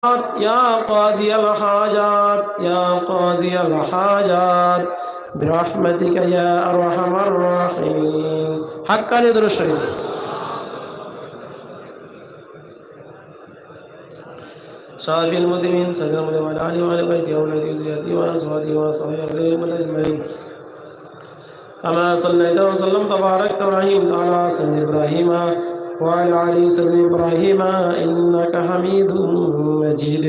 يا قاضي الحاجات يا قاضي الحاجات برحمتك يا أرحم الراحمين. حقا يدرسون شافي المسلمين سيدنا محمد وعلى آله وعلى بيته وأولاده وذريته وأزواجه وصحبه أجمعين كما صليت وسلمت وباركت ورحمت على سيدنا إبراهيم وعلى آل سيدنا إبراهيم إنك حميد مجيد.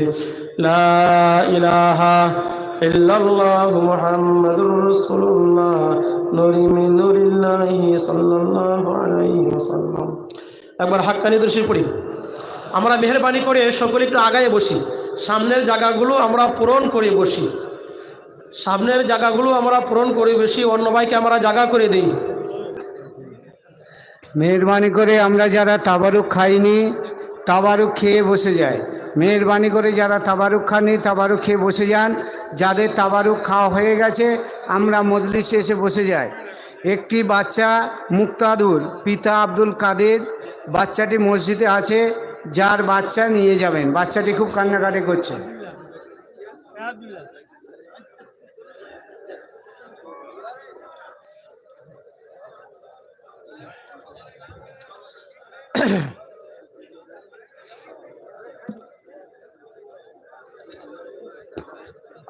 لا إله إلا الله محمد رسول الله نور من نور الله صلى الله عليه وسلم. একবার হাক্কানি দর্শী পড়ি। আমরা মেহেরবানি করে সকলে একটু আগায় বসি, সামনের জায়গাগুলো আমরা পূরণ করে বসি, সামনের জায়গাগুলো আমরা পূরণ করে বসি, অন্য ভাইকে আমরা জায়গা করে দিই। মেহরবানি করে আমরা যারা তাবারুক খাইনি তাবারুক খেয়ে বসে যায়। মেহরবানি করে যারা তাবারুক খাননি তাবারুক খেয়ে বসে যান। যাদের তাবারুক খাওয়া হয়ে গেছে আমরা মজলিসে এসে বসে যাই। একটি বাচ্চা মুক্তাদুর পিতা আব্দুল কাদের, বাচ্চাটি মসজিদে আছে, যার বাচ্চা নিয়ে যাবেন। বাচ্চাটি খুব কান্নাকাটি করছে।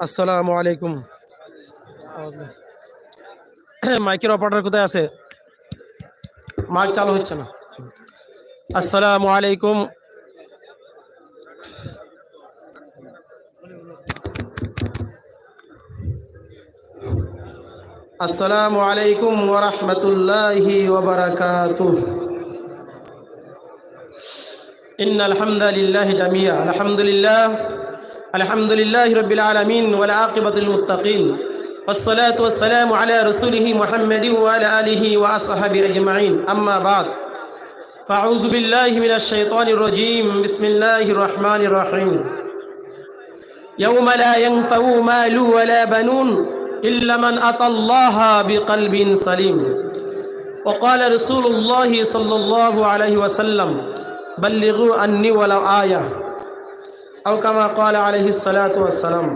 আসসালামু আলাইকুম। মাইকের অপারেটর কোথায় আছে? মাইক চালু হচ্ছে না। আসসালামু আলাইকুম। আসসালামু আলাইকুম ওয়া রাহমাতুল্লাহি ওয়া বারাকাতুহু। ইন্নাল হামদালিল্লাহি জামিআ আলহামদুলিল্লাহ আলহামদুলিল্লাহি রাব্বিল আলামিন ওয়াল আকিবাতুল মুত্তাকিন والصلاة والسلام على رسوله محمد وعلى آله وأصحابه أجمعين. أما بعد فأعوذ بالله من الشيطان الرجيم. بسم الله الرحمن الرحيم. يوم لا ينفع مال ولا بنون إلا من أتى الله بقلب سليم. وقال رسول الله صلى الله عليه وسلم بلغوا عني ولو آية أو كما قال عليه الصلاة والسلام.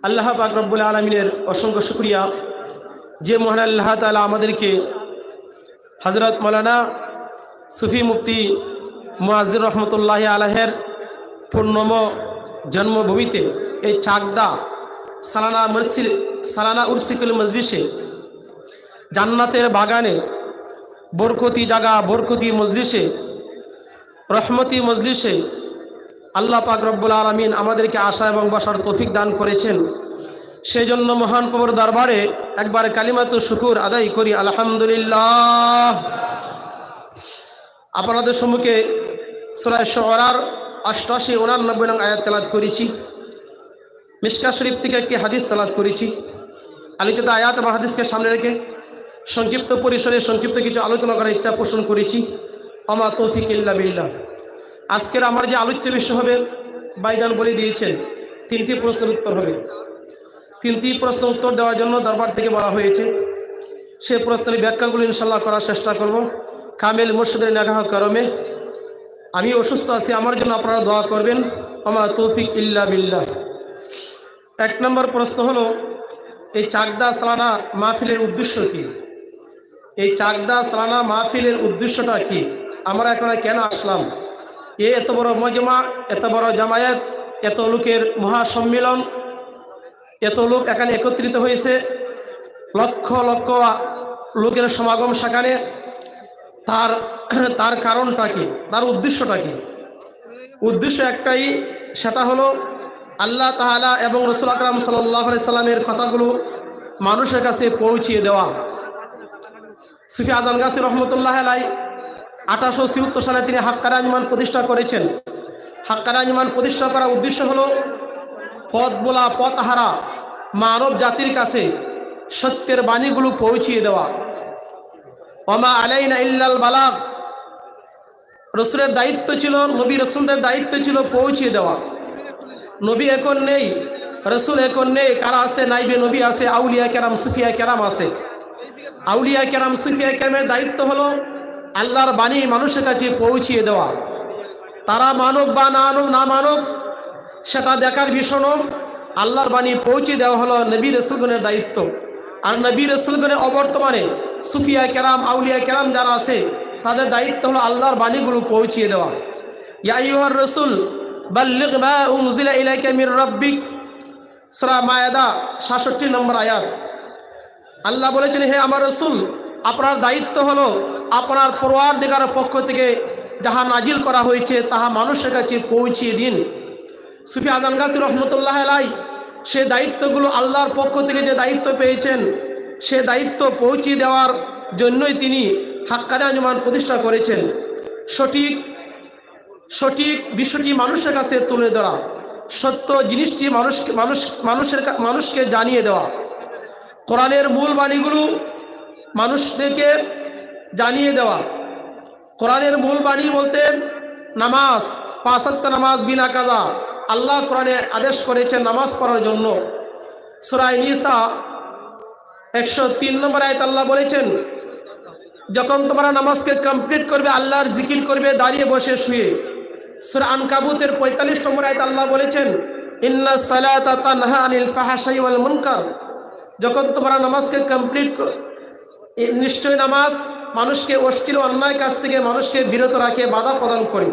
আল্লাহ পাক রব্বুল আলামিনের অসংখ্য শুকরিয়া যে মহান আল্লাহ তাআলা আমাদেরকে হযরত মাওলানা সুফি মুফতি মুআজ্জির রহমতুল্লাহি আলাইহির পূর্ণম জন্মভূমিতে এই চাকদা সালানা উরসিকুল মজলিসে জান্নাতের বাগানে বরকতি জায়গা বরকতি মজলিসে রহমতি মজলিসে আল্লাহ পাক রব্বুল আলামিন আমাদেরকে আসা এবং বসার তৌফিক দান করেছেন। সেই জন্য মহান প্রভুর দরবারে একবার কালিমাতু শুকুর আদায় করি আলহামদুলিল্লাহ। আপনাদের সম্মুখে সূরা শুআরার 88-89 নং আয়াত তেলাওয়াত করেছি। মিশকাত শরীফ থেকে একটি হাদিস তেলাওয়াত করেছি। আলোচিত আয়াত এবং হাদিসকে সামনে রেখে সংক্ষিপ্ত পরিসরে সংক্ষিপ্ত কিছু আলোচনা করার ইচ্ছা পোষণ করেছি। আমা তৌফিক ইল্লা বিল্লাহ। আজকের আমার যে আলোচ্য বিষয় হবে ভাইজান বলে দিয়েছেন, 3টি প্রশ্নের উত্তর হবে। 3টি প্রশ্ন উত্তর দেওয়ার জন্য দরবার থেকে বলা হয়েছে। সেই প্রশ্নের ব্যাখ্যাগুলো ইনশাল্লাহ করার চেষ্টা করব কামেল মুর্শিদের নেগাহ করমে। আমি অসুস্থ আছি, আমার জন্য আপনারা দোয়া করবেন। আমা তৌফিক ইল্লা বিল্লাহ। 1 নম্বর প্রশ্ন হলো, এই চাকদা সালানা মাহফিলের উদ্দেশ্য কি? এই চাকদা সালানা মাহফিলের উদ্দেশ্যটা কি? আমরা এখানে কেন আসলাম? এত বড় মজমা, এত বড় জামায়াত, এত লোকের মহাসম্মিলন, এত লোক এখানে একত্রিত হয়েছে, লক্ষ লক্ষ লোকের সমাগম সেখানে, তার কারণটা কি? তার উদ্দেশ্যটা কি? উদ্দেশ্য একটাই, সেটা হলো আল্লাহ তাআলা এবং রাসূল আকরাম সাল্লাল্লাহু আলাইহি সাল্লামের কথাগুলো মানুষের কাছে পৌঁছিয়ে দেওয়া। সুফি আজান গাছি রহমতুল্লাহ আলাইহি 1876 সালে তিনি হাক্কানি আঞ্জুমান প্রতিষ্ঠা করেছেন। হাক্কানি আঞ্জুমান প্রতিষ্ঠা করার উদ্দেশ্য হলো পথ বলা পথহারা মানব জাতির কাছে সত্যের বাণীগুলো পৌঁছিয়ে দেওয়া। ওমা আলাইনা ইল্লাল বালাগ। রাসূলের দায়িত্ব ছিল, নবী রাসূলদের দায়িত্ব ছিল পৌঁছিয়ে দেওয়া। নবী এখন নেই, রাসূল এখন নেই, কারা আছে? নাইবে নবী আছে, আউলিয়া কেরাম সুফিয়া কেরাম আছে। আউলিয়া কেরাম সুফিয়া কেরামের দায়িত্ব হলো আল্লাহর বাণী মানুষের কাছে পৌঁছিয়ে দেওয়া। তারা মানব বা না মানব সেটা দেখার ভীষণ আল্লাহর বাণী পৌঁছে দেওয়া হলো নবী রাসূলগণের দায়িত্ব। আর নবী রাসূলগণের অবর্তমানে সুফিয়া কেরাম আউলিয়া কেরাম যারা আছে তাদের দায়িত্ব হলো আল্লাহর বাণীগুলো পৌঁছিয়ে দেওয়া। ইয়া আইয়ুহার রাসূল বাল্লিগ মা উনজিলা ইলাইকা মির রাব্বিক, সূরা মায়েদা ৬৭ নম্বর আয়াত। আল্লাহ বলেছেন, হে আমার রাসূল, আপনার দায়িত্ব হলো আপনার পরওয়ারদিগারের পক্ষ থেকে যাহা নাজিল করা হয়েছে তাহা মানুষের কাছে পৌঁছিয়ে দিন। সুফি আজান গাছী রহমতুল্লাহ আলাইহি সে দায়িত্বগুলো আল্লাহর পক্ষ থেকে যে দায়িত্ব পেয়েছেন সে দায়িত্ব পৌঁছিয়ে দেওয়ার জন্যই তিনি হাক্কানি আঞ্জুমান প্রতিষ্ঠা করেছেন। সঠিক বিষয়টি মানুষের কাছে তুলে ধরা, সত্য জিনিসটি মানুষকে জানিয়ে দেওয়া, কোরআনের মূল বাণীগুলো মানুষদেরকে জানিয়ে দেওয়া। কোরআনের মূল বাণী বলতে নামাজ, ৫ ওয়াক্ত নামাজ বিনা কাজা। আল্লাহ কোরআনে আদেশ করেছেন নামাজ পড়ার জন্য। সূরা নিসা ১০৩ নম্বর আয়াত আল্লাহ বলেছেন, যখন তোমরা নামাজকে কমপ্লিট করবে আল্লাহর জিকির করবে দাঁড়িয়ে বসে শুয়ে। সূরা আনকাবুতের ৪৫ নম্বর আয়াত আল্লাহ বলেছেন, ইন্নাস সালাতা তানহা আনিল ফাহশাই ওয়াল মুনকার। যখন তোমরা নামাজকে কমপ্লিট, নিশ্চয় নামাজ মানুষকে অশ্লীল অন্যায় কাজ থেকে মানুষকে বিরত রাখে, বাধা প্রদান করে।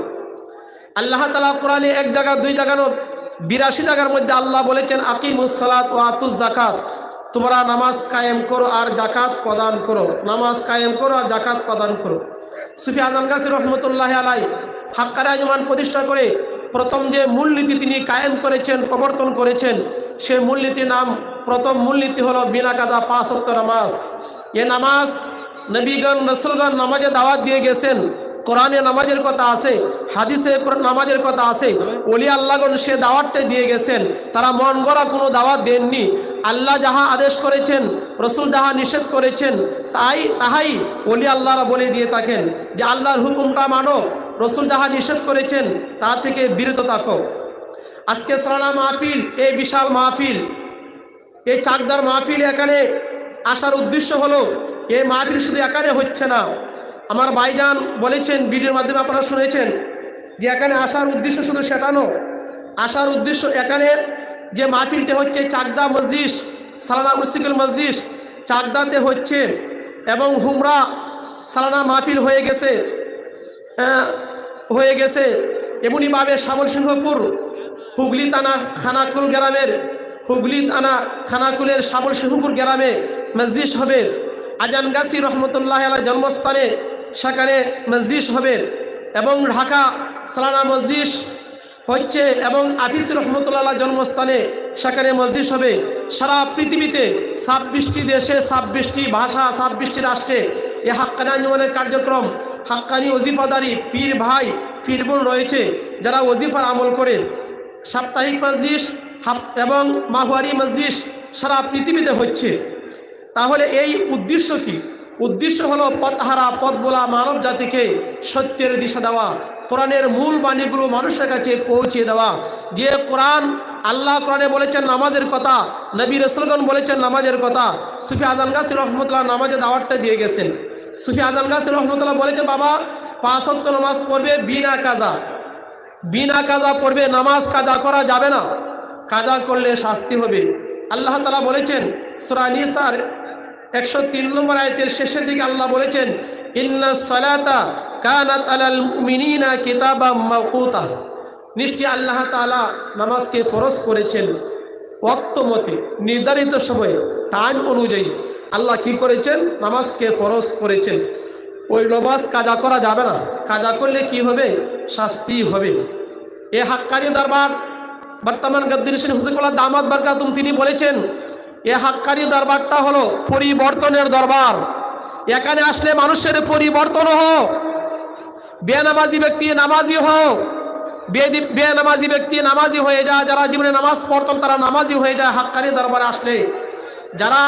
আল্লাহ তাআলা কোরআনে এক জায়গা ২ জায়গা ৮২ জায়গার মধ্যে আল্লাহ বলেছেন, আকিমুস সালাত ওয়া আতুজ যাকাত, তোমরা নামাজ কায়েম করো আর যাকাত প্রদান করো, নামাজ কায়েম করো আর যাকাত প্রদান করো। সুফি আজান গাছী রহমতুল্লাহ আলাইহি হাক্কানি আঞ্জুমান প্রতিষ্ঠা করে প্রথম যে মূলনীতি তিনি কায়েম করেছেন, প্রবর্তন করেছেন, সে মূলনীতির নাম, প্রথম মূলনীতি হলো বিনা কাজা ৫ ওয়াক্ত নামাজ। এ নামাজ নবীগণ রাসূলগণ নামাজে দাওয়াত দিয়ে গেছেন। কোরআনে নামাজের কথা আছে, হাদিসে নামাজের কথা আছে, ওলি আল্লাহগণ সে দাওয়াতটা দিয়ে গেছেন। তারা মন গড়া কোনো দাওয়াত দেননি। আল্লাহ যাহা আদেশ করেছেন, রসুল যাহা নিষেধ করেছেন তাহাই ওলি আল্লাহরা বলে দিয়ে থাকেন যে আল্লাহর হুকুমটা মানো, রসুল যাহা নিষেধ করেছেন তা থেকে বিরত থাকো। আজকে সালানা মাহফিল, এই বিশাল মাহফিল, এই চাকদার মাহফিল, এখানে আসার উদ্দেশ্য হলো এই মাহফিল শুধু এখানে হচ্ছে না। আমার ভাইজান বলেছেন, ভিডিওর মাধ্যমে আপনারা শুনেছেন যে এখানে আসার উদ্দেশ্য শুধু সেটানো। আসার উদ্দেশ্য এখানে যে মাহফিলটা হচ্ছে চাকদা মজলিস, সালানা উরসিকুল মজলিস চাকদাতে হচ্ছে, এবং হুমরা সালানা মাহফিল হয়ে গেছে এমনইভাবে শামলসিংহপুর হুগলি থানা খানাকুল গ্রামের, হুগলি থানা খানাকুলের শামলসিংহপুর গ্রামে মজলিস হবে। আজান গাছী রহমতুল্লাহ আলাইহির জন্মস্থানে সেখানে মজলিস হবে, এবং ঢাকা সালানা মজলিস হচ্ছে, এবং আফিস রহমতুল্লাহ জন্মস্থানে সেখানে মজলিস হবে। সারা পৃথিবীতে ২৬টি দেশে, ২৬টি ভাষা, ২৬টি রাষ্ট্রে এই হাক্কানি আঞ্জুমানের কার্যক্রম, হাক্কানি ওজিফাদারি পীর ভাই পীর বোন রয়েছে যারা ওজিফার আমল করে। সাপ্তাহিক মজলিস এবং মাহওয়ারি মজলিস সারা পৃথিবীতে হচ্ছে। তাহলে এই উদ্দেশ্য কি? উদ্দেশ্য হলো পথহারা, পথ বলা মানব জাতিকে সত্যের দিশা দেওয়া, কোরআনের মূল বাণীগুলো মানুষের কাছে পৌঁছে দেওয়া। যে কোরআন, আল্লাহ কোরআনে বলেছেন নামাজের কথা, নবী রাসূলগণ বলেছেন নামাজের কথা। সুফি আজান গাছী রহমতুল্লাহ নামাজের দাওয়াতটা দিয়ে গেছেন। সুফি আজান গাছী রহমতুল্লাহ বলেছেন, বাবা ৫ ওয়াক্ত নামাজ পড়বে বিনা কাজা, বিনা কাজা পড়বে, নামাজ কাজা করা যাবে না, কাজা করলে শাস্তি হবে। আল্লাহ তাআলা বলেছেন সূরা নিসার ১০৩ নম্বর আয়াতের শেষের দিকে আল্লাহ বলেছেন, ইন্নাস সালাতা কানাত আলাল মুমিনিনা কিতাবাম মাওকুতা। নিশ্চয়ই আল্লাহ তাআলা নামাজকে ফরজ করেছেন ওয়াক্ত মতে, নির্ধারিত সময়ে, টাইম অনুযায়ী আল্লাহ কি করেছেন? নামাজকে ফরজ করেছেন। ওই নামাজ কাজা করা যাবে না, কাজা করলে কি হবে? শাস্তি হবে। এ হাক্কানি দরবার, বর্তমান গদ্দিন শরীফ হুজুরুল্লাহ দামাত বরকাতুম তিনি বলেছেন, এ হাক্কানি দরবারটা হলো পরিবর্তনের দরবার। এখানে আসলে মানুষের পরিবর্তন হোক, বেনামাজি ব্যক্তি নামাজি হোক, বেনামাজি ব্যক্তি নামাজি হয়ে যায়, যারা জীবনে নামাজ পড়তেন তারা নামাজি হয়ে যায় হাক্কানি দরবারে আসলে। যারা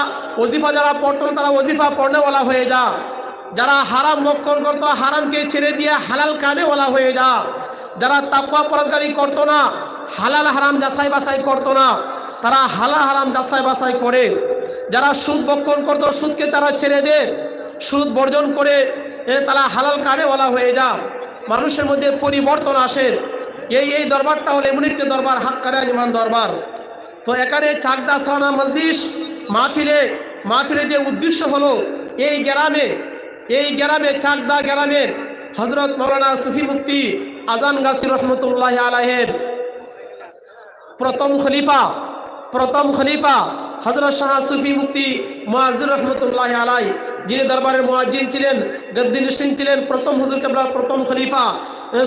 ওজিফা যারা পড়তেন তারা ওজিফা পড়নেওয়ালা হয়ে যা, যারা হারাম ভক্ষণ করতো হারামকে ছেড়ে দিয়ে হালাল কানেওয়ালা হয়ে যা, যারা তাকওয়া পরহেজগারি করতো না, হালাল হারাম যাচাই বাছাই করতো না, তারা হালাল হারাম যাচাই বাছাই করে। যারা সুদ ভক্ষণ করতো সুদকে তারা ছেড়ে দে, সুদ বর্জন করে তারা হালাল কানেওয়ালা হয়ে যা। মানুষের মধ্যে পরিবর্তন আসে। এই দরবারটা হলো এমন একটি দরবার, হাক্কানি আঞ্জুমান দরবার। তো এখানে চাকদা সালানা মজলিস মাহফিলে যে উদ্দেশ্য হলো এই গ্রামে চাকদা গ্রামের হজরত মৌলানা সুফি মুফতি আজান গাছি রহমতুল্লাহ আলাইহের প্রথম খলিফা হজরত শাহ সুফি মুফতি মুআজ্জির রহমতুল্লাহ আলাই, যিনি দরবারের মুয়াজ্জিন ছিলেন, গদ্দি নশীন ছিলেন, প্রথম হুজুর কেবলার প্রথম খলিফা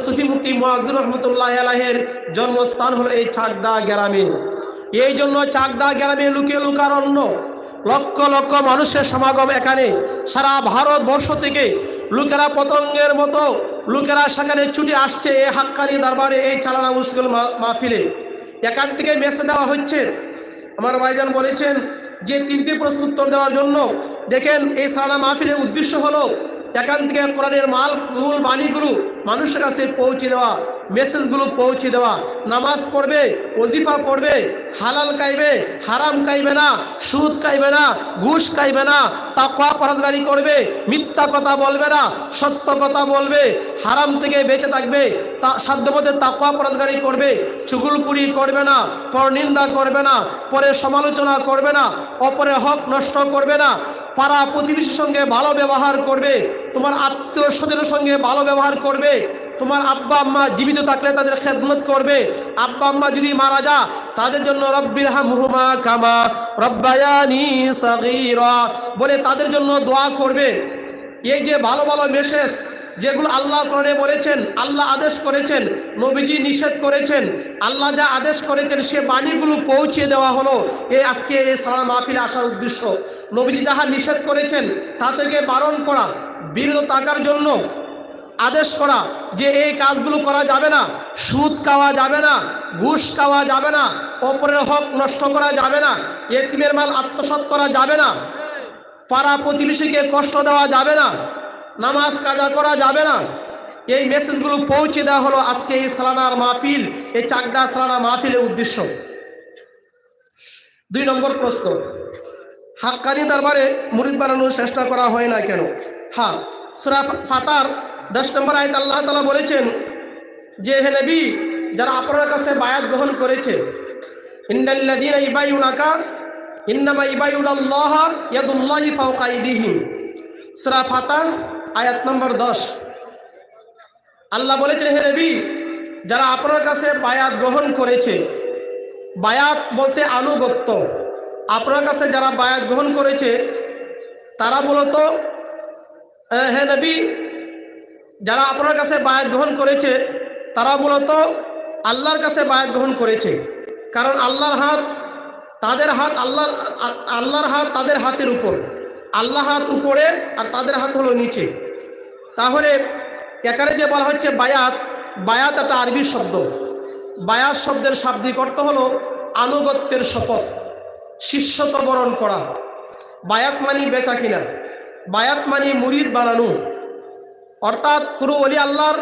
সুফি মুফতি মুআজ্জির রহমতুল্লাহ আলাইহের জন্মস্থান হলো এই চাকদা গ্রামে। এই জন্য চাকদা গ্রামে লোকারণ্য, লক্ষ লক্ষ মানুষের সমাগম। এখানে সারা ভারতবর্ষ থেকে লোকেরা পতঙ্গের মতো লোকেরা সেখানে ছুটে আসছে এই হাক্কানি দরবারে, এই চালানা মুশকিল মাহফিলে। এখান থেকে মেসেজ দেওয়া হচ্ছে। আমার ভাইজান বলেছেন যে 3টি প্রশ্ন উত্তর দেওয়ার জন্য। দেখেন এই চালানা মাহফিলের উদ্দেশ্য হলো এখান থেকে কোরআনের মূল বাণীগুলো মানুষের কাছে পৌঁছে দেওয়া, মেসেজগুলো পৌঁছে দেওয়া। নামাজ পড়বে, ওজিফা পড়বে, হালাল খাইবে, হারাম খাইবে না, সুদ খাইবে না, ঘুষ খাইবে না, তাকওয়া পরহেজগারি করবে, মিথ্যা কথা বলবে না, সত্য কথা বলবে, হারাম থেকে বেঁচে থাকবে, সাধ্যমতো তাকওয়া পরহেজগারি করবে, চুগলখড়ি করবে না, পরনিন্দা করবে না, পরের সমালোচনা করবে না, অপরের হক নষ্ট করবে না, পাড়া প্রতিবেশীর সঙ্গে ভালো ব্যবহার করবে, তোমার আত্মীয় স্বজনের সঙ্গে ভালো ব্যবহার করবে, তোমার আব্বা আম্মা জীবিত থাকলে তাদের খেদমত করবে, আব্বা আম্মা যদি মারা যা তাদের জন্য রব্বিরহামহুমা কামা রব্বায়ানি সাগীরা বলে তাদের জন্য দোয়া করবে। এই যে ভালো ভালো মেসেজ যেগুলো আল্লাহ কোরআনে বলেছেন, আল্লাহ আদেশ করেছেন, নবীজি নিষেধ করেছেন, আল্লাহ যা আদেশ করেছেন সে বাণীগুলো পৌঁছে দেওয়া হলো আজকে এই সালানা মাহফিলে আসার উদ্দেশ্য। নবীজি যাহা নিষেধ করেছেন তা থেকে বারণ করা, বিরত থাকার জন্য আদেশ করা যে এই কাজগুলো করা যাবে না, সুদ খাওয়া যাবে না, ঘুষ খাওয়া যাবে না, অপরের হক নষ্ট করা যাবে না, ইতিমের মাল আত্মসাৎ করা যাবে না, পাড়া প্রতিবেশীকে কষ্ট দেওয়া যাবে না, নামাজ কাজা করা যাবে না। এই মেসেজগুলো পৌঁছে দেওয়া হলো আজকে এই সালানার মাহফিল, এই চাকদা সালানা মাহফিলের উদ্দেশ্য। 2 নম্বর প্রশ্ন, হাক্কানি দরবারে মুরিদ বানানোর চেষ্টা করা হয় না কেন? হ্যাঁ, সূরা ফাতার 10 নম্বর আয়াত আল্লাহ তাআলা বলেছেন যে হে নবী, যারা আপনার কাছে বায়াত গ্রহণ করেছে, ইন্নাল্লাযীনা ইবাইউনাকা ইন্নামা ইবাইউনাল্লাহ ইয়াদুল্লাহি ফাওকা আইদিহিম, সূরা ফাতার আয়াত নম্বর 10। আল্লাহ বলেছেন হে নবী, যারা আপনার কাছে বায়াত গ্রহণ করেছে, বায়াত বলতে আনুগত্য, আপনার কাছে যারা বায়াত গ্রহণ করেছে তারা মূলত হে নবী, যারা আপনার কাছে বায়াত গ্রহণ করেছে তারা মূলত আল্লাহর কাছে বায়াত গ্রহণ করেছে। কারণ আল্লাহর হাত তাদের হাতের উপর, আল্লাহ হাত উপরে আর তাদের হাত হলো নিচে। তাহলে এখানে যে বলা হচ্ছে বায়াত একটা আরবি শব্দ। বায়াত শব্দের শাব্দিক অর্থ হলো আনুগত্যের শপথ, শিষ্যত্ব বরণ করা। বায়াত মানি বেচা কিনা, বায়াত মানি মুরিদ বানানো, অর্থাৎ পুরো ওলি আল্লাহর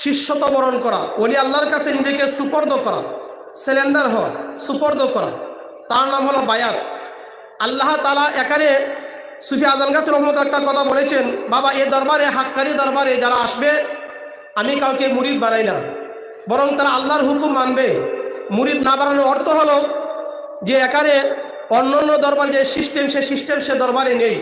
শিষ্যত্ব বরণ করা, ওলি আল্লাহর কাছে নিজেকে সুপর্দ করা, সিলিন্ডার হওয়া, সুপর্দ করা, তার নাম হলো বায়াত। আল্লাহ তাআলা এখানে সুফি আজান গাছি রহমতুল্লাহ একটা কথা বলেছেন, বাবা এ দরবারে, হাক্কানি দরবারে যারা আসবে আমি কাউকে মুরিদ বানাই না, বরং তারা আল্লাহর হুকুম মানবে। মুরিদ না বানানোর অর্থ হলো যে এখানে অন্যান্য দরবার যে সিস্টেম সে দরবারে নেই।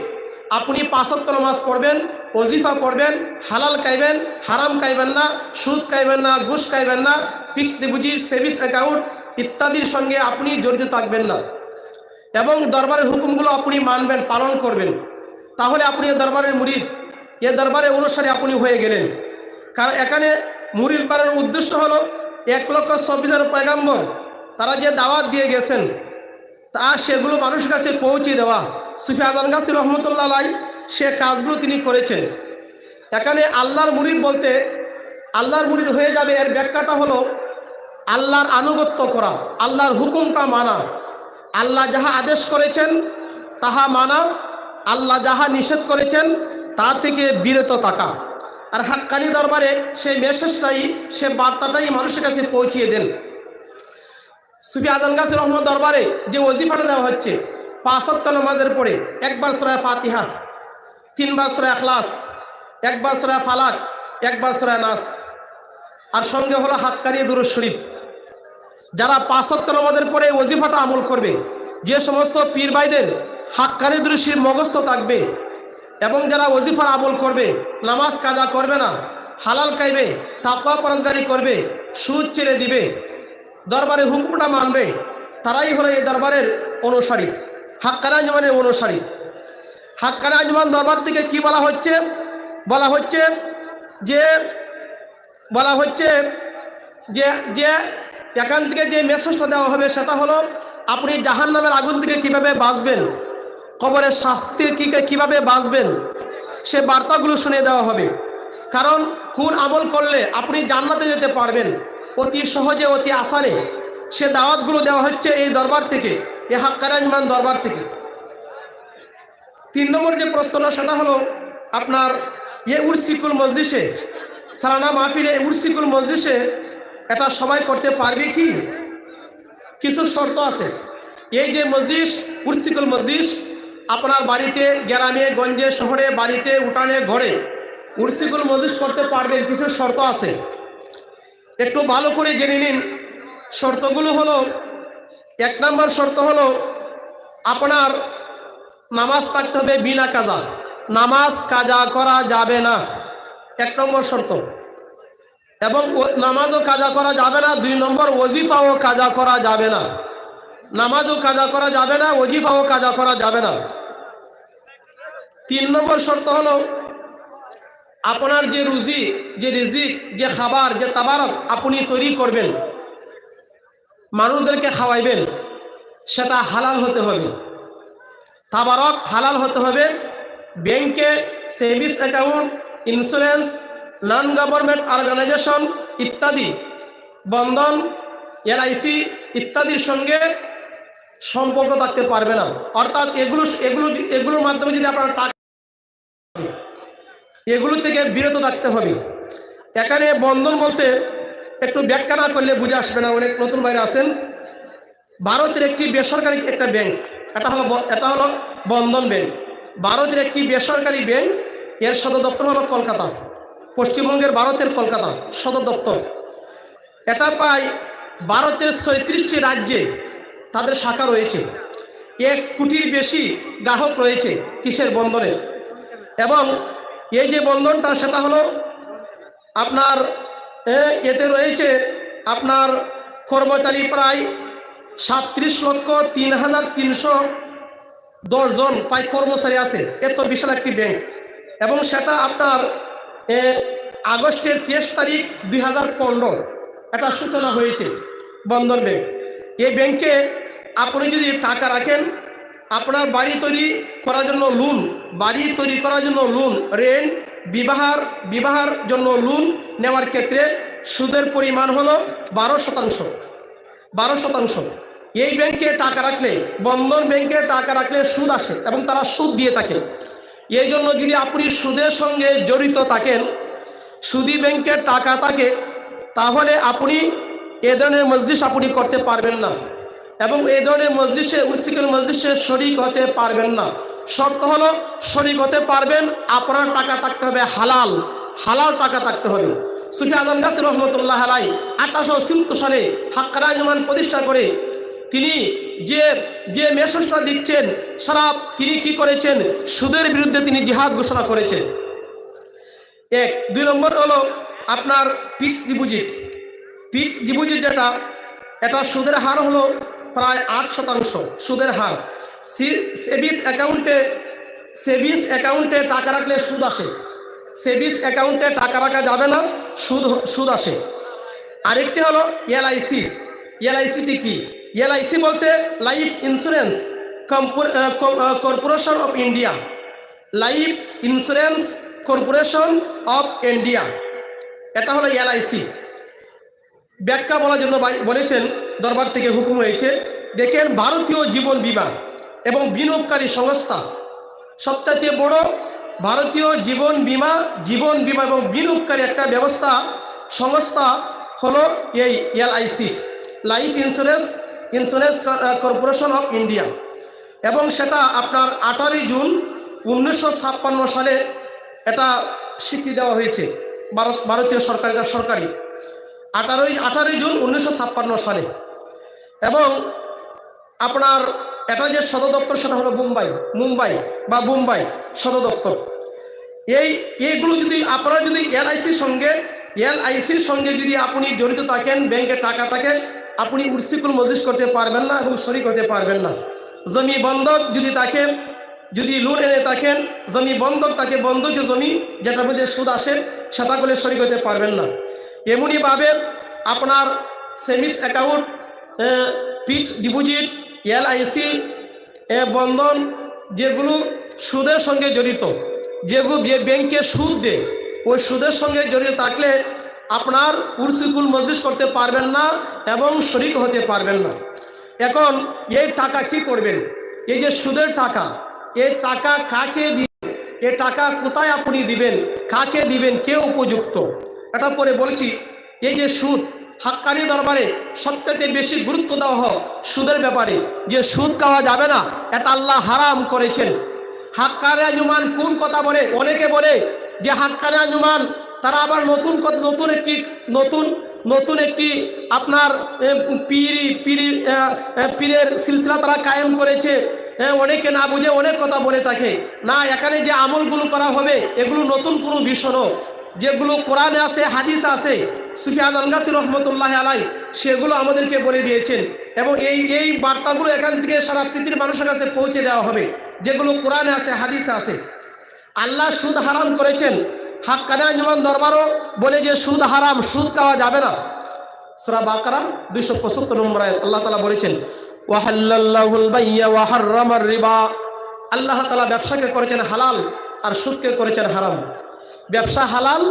আপনি 5 ওয়াক্ত নামাজ পড়বেন, ওজিফা পড়বেন, হালাল খাইবেন, হারাম খাইবেন না, সুদ খাইবেন না, ঘুষ খাইবেন না, ফিক্সড ডিপোজিট, সেভিংস অ্যাকাউন্ট ইত্যাদির সঙ্গে আপনি জড়িত থাকবেন না, এবং দরবারের হুকুমগুলো আপনি মানবেন, পালন করবেন। তাহলে আপনি এ দরবারের মুরিদ, এ দরবারের অনুসারী আপনি হয়ে গেলেন। কারণ এখানে মুরিদ বানানোর উদ্দেশ্য হলো 1,24,000 পয়গাম্বর তারা যে দাওয়াত দিয়ে গেছেন তা সেগুলো মানুষের কাছে পৌঁছে দেওয়া। সুফি আজান গাছি রহমতুল্লাহ আলাইহি সে কাজগুলো তিনি করেছেন। এখানে আল্লাহর মুরিদ বলতে, আল্লাহর মুরিদ হয়ে যাবে এর ব্যাখ্যাটা হলো আল্লাহর আনুগত্য করা, আল্লাহর হুকুমটা মানা, আল্লাহ যাহা আদেশ করেছেন তাহা মানা, আল্লাহ যাহা নিষেধ করেছেন তা থেকে বিরত থাকা। আর হাক্কানি দরবারে সেই মেসেজটাই, সে বার্তাটাই মানুষের কাছে পৌঁছিয়ে দেন। সুফি আজান গাছি রহমত দরবারে যে ওজিফাটা দেওয়া হচ্ছে 5 ওয়াক্ত নামাজের পরে একবার সূরা ফাতিহা, 3 বার সূরা ইখলাস, একবার সূরা ফালাক, একবার সূরা নাস, আর সঙ্গে হলো হাক্কানি দুরূদ শরীফ। যারা 5 ওয়াক্ত নামাজের পরে ওজিফাটা আমল করবে, যে সমস্ত পীর ভাইদের হাক্কানি দুরূদ শরীফ মুখস্থ থাকবে এবং যারা ওজিফার আমল করবে, নামাজ কাজা করবে না, হালাল খাইবে, তাকওয়া পরহেজগারি করবে, সুদ ছেড়ে দিবে, দরবারে হুকুমটা মানবে, তারাই হলো এই দরবারের অনুসারী, হাক্কানি আঞ্জুমানের অনুসারী। হাক্কানি আঞ্জুমান দরবার থেকে কি বলা হচ্ছে? বলা হচ্ছে যে এখান থেকে যে মেসেজটা দেওয়া হবে সেটা হলো আপনি জাহান্নামের আগুন থেকে কিভাবে বাঁচবেন, কবরের শাস্তি থেকে কিভাবে বাঁচবেন, সে বার্তাগুলো শুনে দেওয়া হবে। কারণ কোন আমল করলে আপনি জান্নাতে যেতে পারবেন অতি সহজে, অতি আসানে, সে দাওয়াতগুলো দেওয়া হচ্ছে এই দরবার থেকে, এই হাক্কানি আঞ্জুমান দরবার থেকে। 3 নম্বর যে প্রশ্নটা সেটা হলো আপনার উরসিকুল মজলিসে, সালানা মাহফিলে উরসিকুল মজলিসে এটা সবাই করতে পারবে কি? কিছু শর্ত আছে। এই যে মজলিস, উরসিকুল মজলিস, আপনার বাড়িতে, গ্রামে গঞ্জে, শহরে, বাড়িতে, উঠানে, ঘরে উরসিকুল মজলিস করতে পারবেন, কিছু শর্ত আছে, একটু ভালো করে জেনে নিন। শর্তগুলো হলো, 1 নম্বর শর্ত হলো আপনার নামাজ থাকতে হবে বিনা কাজা, নামাজ কাজা করা যাবে না, 1 নম্বর শর্ত। এবং নামাজও কাজা করা যাবে না। 2 নম্বর, ওজিফাও কাজা করা যাবে না, নামাজও কাজা করা যাবে না, ওজিফাও কাজা করা যাবে না। 3 নম্বর শর্ত হলো আপনার যে রুজি, যে রিজিক, যে খাবার, যে তাবারক আপনি তৈরি করবেন, মানুষদেরকে খাওয়াইবেন, সেটা হালাল হতে হবে, তাবারক হালাল হতে হবে। ব্যাংকে savings account, insurance, non government organisation ইত্যাদি, বন্ধন, এলআইসি ইত্যাদির সঙ্গে সম্পর্ক থাকতে পারবে না। অর্থাৎ এগুলোর মাধ্যমে যদি আপনার টাকা, এগুলো থেকে বিরত থাকতে হবে। এখানে বন্ধন বলতে একটু ব্যাখ্যা না করলে বুঝে আসবে না, অনেক নতুন বাইরে আছেন। ভারতের একটি বেসরকারি একটা ব্যাংক, এটা হলো বন্ধন ব্যাংক। ভারতের একটি বেসরকারি ব্যাংক, এর সদর দপ্তর হলো কলকাতা, পশ্চিমবঙ্গের ভারতের কলকাতা সদর দপ্তর। এটা প্রায় ভারতের 36টি রাজ্যে তাদের শাখা রয়েছে। 1 কোটির বেশি গ্রাহক রয়েছে কিসের? বন্ধনের। এবং এই যে বন্ধনটা সেটা হলো আপনার এতে রয়েছে আপনার কর্মচারী প্রায় 37,03,310 জন প্রায় কর্মচারী আছে। এত বিশাল একটি ব্যাংক। এবং সেটা আপনার আগস্টের 23 তারিখ 2015 এটা সূচনা হয়েছে, বন্ধন ব্যাংক। এই ব্যাংকে আপনি যদি টাকা রাখেন, আপনার বাড়ি তৈরি করার জন্য লোন, বাড়ি তৈরি করার জন্য লোন, রেন্ট, বিবাহের জন্য লোন নেওয়ার ক্ষেত্রে সুদের পরিমাণ হলো 12%। এই ব্যাংকে টাকা রাখলে, বন্ধন ব্যাংকে টাকা রাখলে সুদ আসে এবং তারা সুদ দিয়ে থাকে। এই জন্য যদি আপনি সুদের সঙ্গে জড়িত থাকেন, সুদী ব্যাংকের টাকা থাকে, তাহলে আপনি এ ধরনের মজলিস আপনি করতে পারবেন না এবং এই ধরনের মজলিসে, উরসিকুল মজলিসে শরীক হতে পারবেন না। শর্ত হলো শরীক হতে পারবেন, আপনার টাকা থাকতে হবে হালাল, হালাল টাকা থাকতে হবে। সুফি আজম গাছী রহমতুল্লাহ আলাইহি 1870 সালে হাক্কানি আঞ্জুমান প্রতিষ্ঠা করে তিনি যে মেসেজটা দিচ্ছেন, সারা তিনি কি করেছেন? সুদের বিরুদ্ধে তিনি জিহাদ ঘোষণা করেছেন। 1। 2 নম্বর হলো আপনার ফিক্সড ডিপোজিট যেটা, এটা সুদের হার হলো প্রায় 8% সুদের হার। সেভিংস অ্যাকাউন্টে টাকা রাখলে সুদ আসে, সেভিংস অ্যাকাউন্টে টাকা রাখা যাবে না, সুদ আসে। আরেকটি হলো এলআইসি। এলআইসিটি কি? এলআইসি বলতে life insurance corporation of India, life insurance corporation of India, এটা হলো এলআইসি। ব্যাখ্যা বলার জন্য বলেছেন, দরবার থেকে হুকুম হয়েছে। দেখেন, ভারতীয় জীবন বীমা এবং বিনিয়োগকারী সংস্থা, সবচাইতে বড় ভারতীয় জীবন বীমা এবং বিনিয়োগকারী একটা সংস্থা হলো এই LIC, life insurance corporation of India. এবং সেটা আপনার 18 জুন 1956 সালে এটা স্বীকৃতি দেওয়া হয়েছে ভারতীয় সরকার, এটা সরকারি। 18 জুন 1956 সালে। এবং আপনার এটা যে সদর দপ্তর সেটা হলো মুম্বাই সদর দপ্তর। এইগুলো যদি আপনারা যদি এলআইসির সঙ্গে যদি আপনি জড়িত থাকেন, ব্যাংকে টাকা থাকে, আপনি উর্সিকুল মজলিস করতে পারবেন না এবং শরীক হতে পারবেন না। জমি বন্ধক যদি থাকে, যদি লোন এনে থাকেন, জমি বন্ধক থাকে, বন্ধকে জমি যেটার মধ্যে সুদ আসে সেটা করলে শরীক হতে পারবেন না। এমনিভাবে আপনার savings account, fixed deposit, LIC, Bandhan, যেগুলো সুদের সঙ্গে জড়িত, যেগুলো ব্যাংকে সুদ দেয়, ওই সুদের সঙ্গে জড়িত থাকলে আপনার উরসিকুল মজলিস করতে পারবেন না এবং শরীক হতে পারবেন না। এখন এই টাকা কি করবেন? এই যে সুদের টাকা, এই টাকা কাকে দিবেন, এই টাকা কোথায় আপনি দিবেন, কাকে দিবেন, কে উপযুক্ত, এটা পরে বলছি। এই যে সুদ, হাক্কানি দরবারে সবচেয়ে বেশি গুরুত্ব দেওয়া হয় সুদের ব্যাপারে, যে সুদ খাওয়া যাবে না, এটা আল্লাহ হারাম করেছেন। হাক্কানি আঞ্জুমান কোন কথা বলে? অনেকে বলে যে হাক্কানি আঞ্জুমান তারা আবার নতুন একটি আপনার পীরের সিলসিলা তারা কায়েম করেছে। অনেকে না বুঝে অনেক কথা বলে থাকে। না, এখানে যে আমলগুলো করা হবে এগুলো নতুন কোনো বিষয় নয়, যেগুলো কোরআনে আছে, হাদিস আছে, সুফি আজমগাছি রহমতুল্লাহ আলাই সেগুলো আমাদেরকে বলে দিয়েছেন। এবং এই বার্তাগুলো এখান থেকে সারা পৃথিবীর মানুষের কাছে পৌঁছে দেওয়া হবে, যেগুলো কোরআনে আছে, হাদিসে আছে। আল্লাহ সুদ হারাম করেছেন। হাক্কানি আঞ্জুমান দরবারও বলে যে সুদ হারাম, সুদ খাওয়া যাবে না। সূরা বাকারা 275 নম্বর আয়াত আল্লাহ তাআলা বলেছেন, ওয়াহাল্লাল্লাহুল বাইয়া ওয়া হাররামার রিবা। আল্লাহ তাআলা ব্যবসাকে করেছেন হালাল আর সুদকে করেছেন হারাম। ব্যবসা হালাল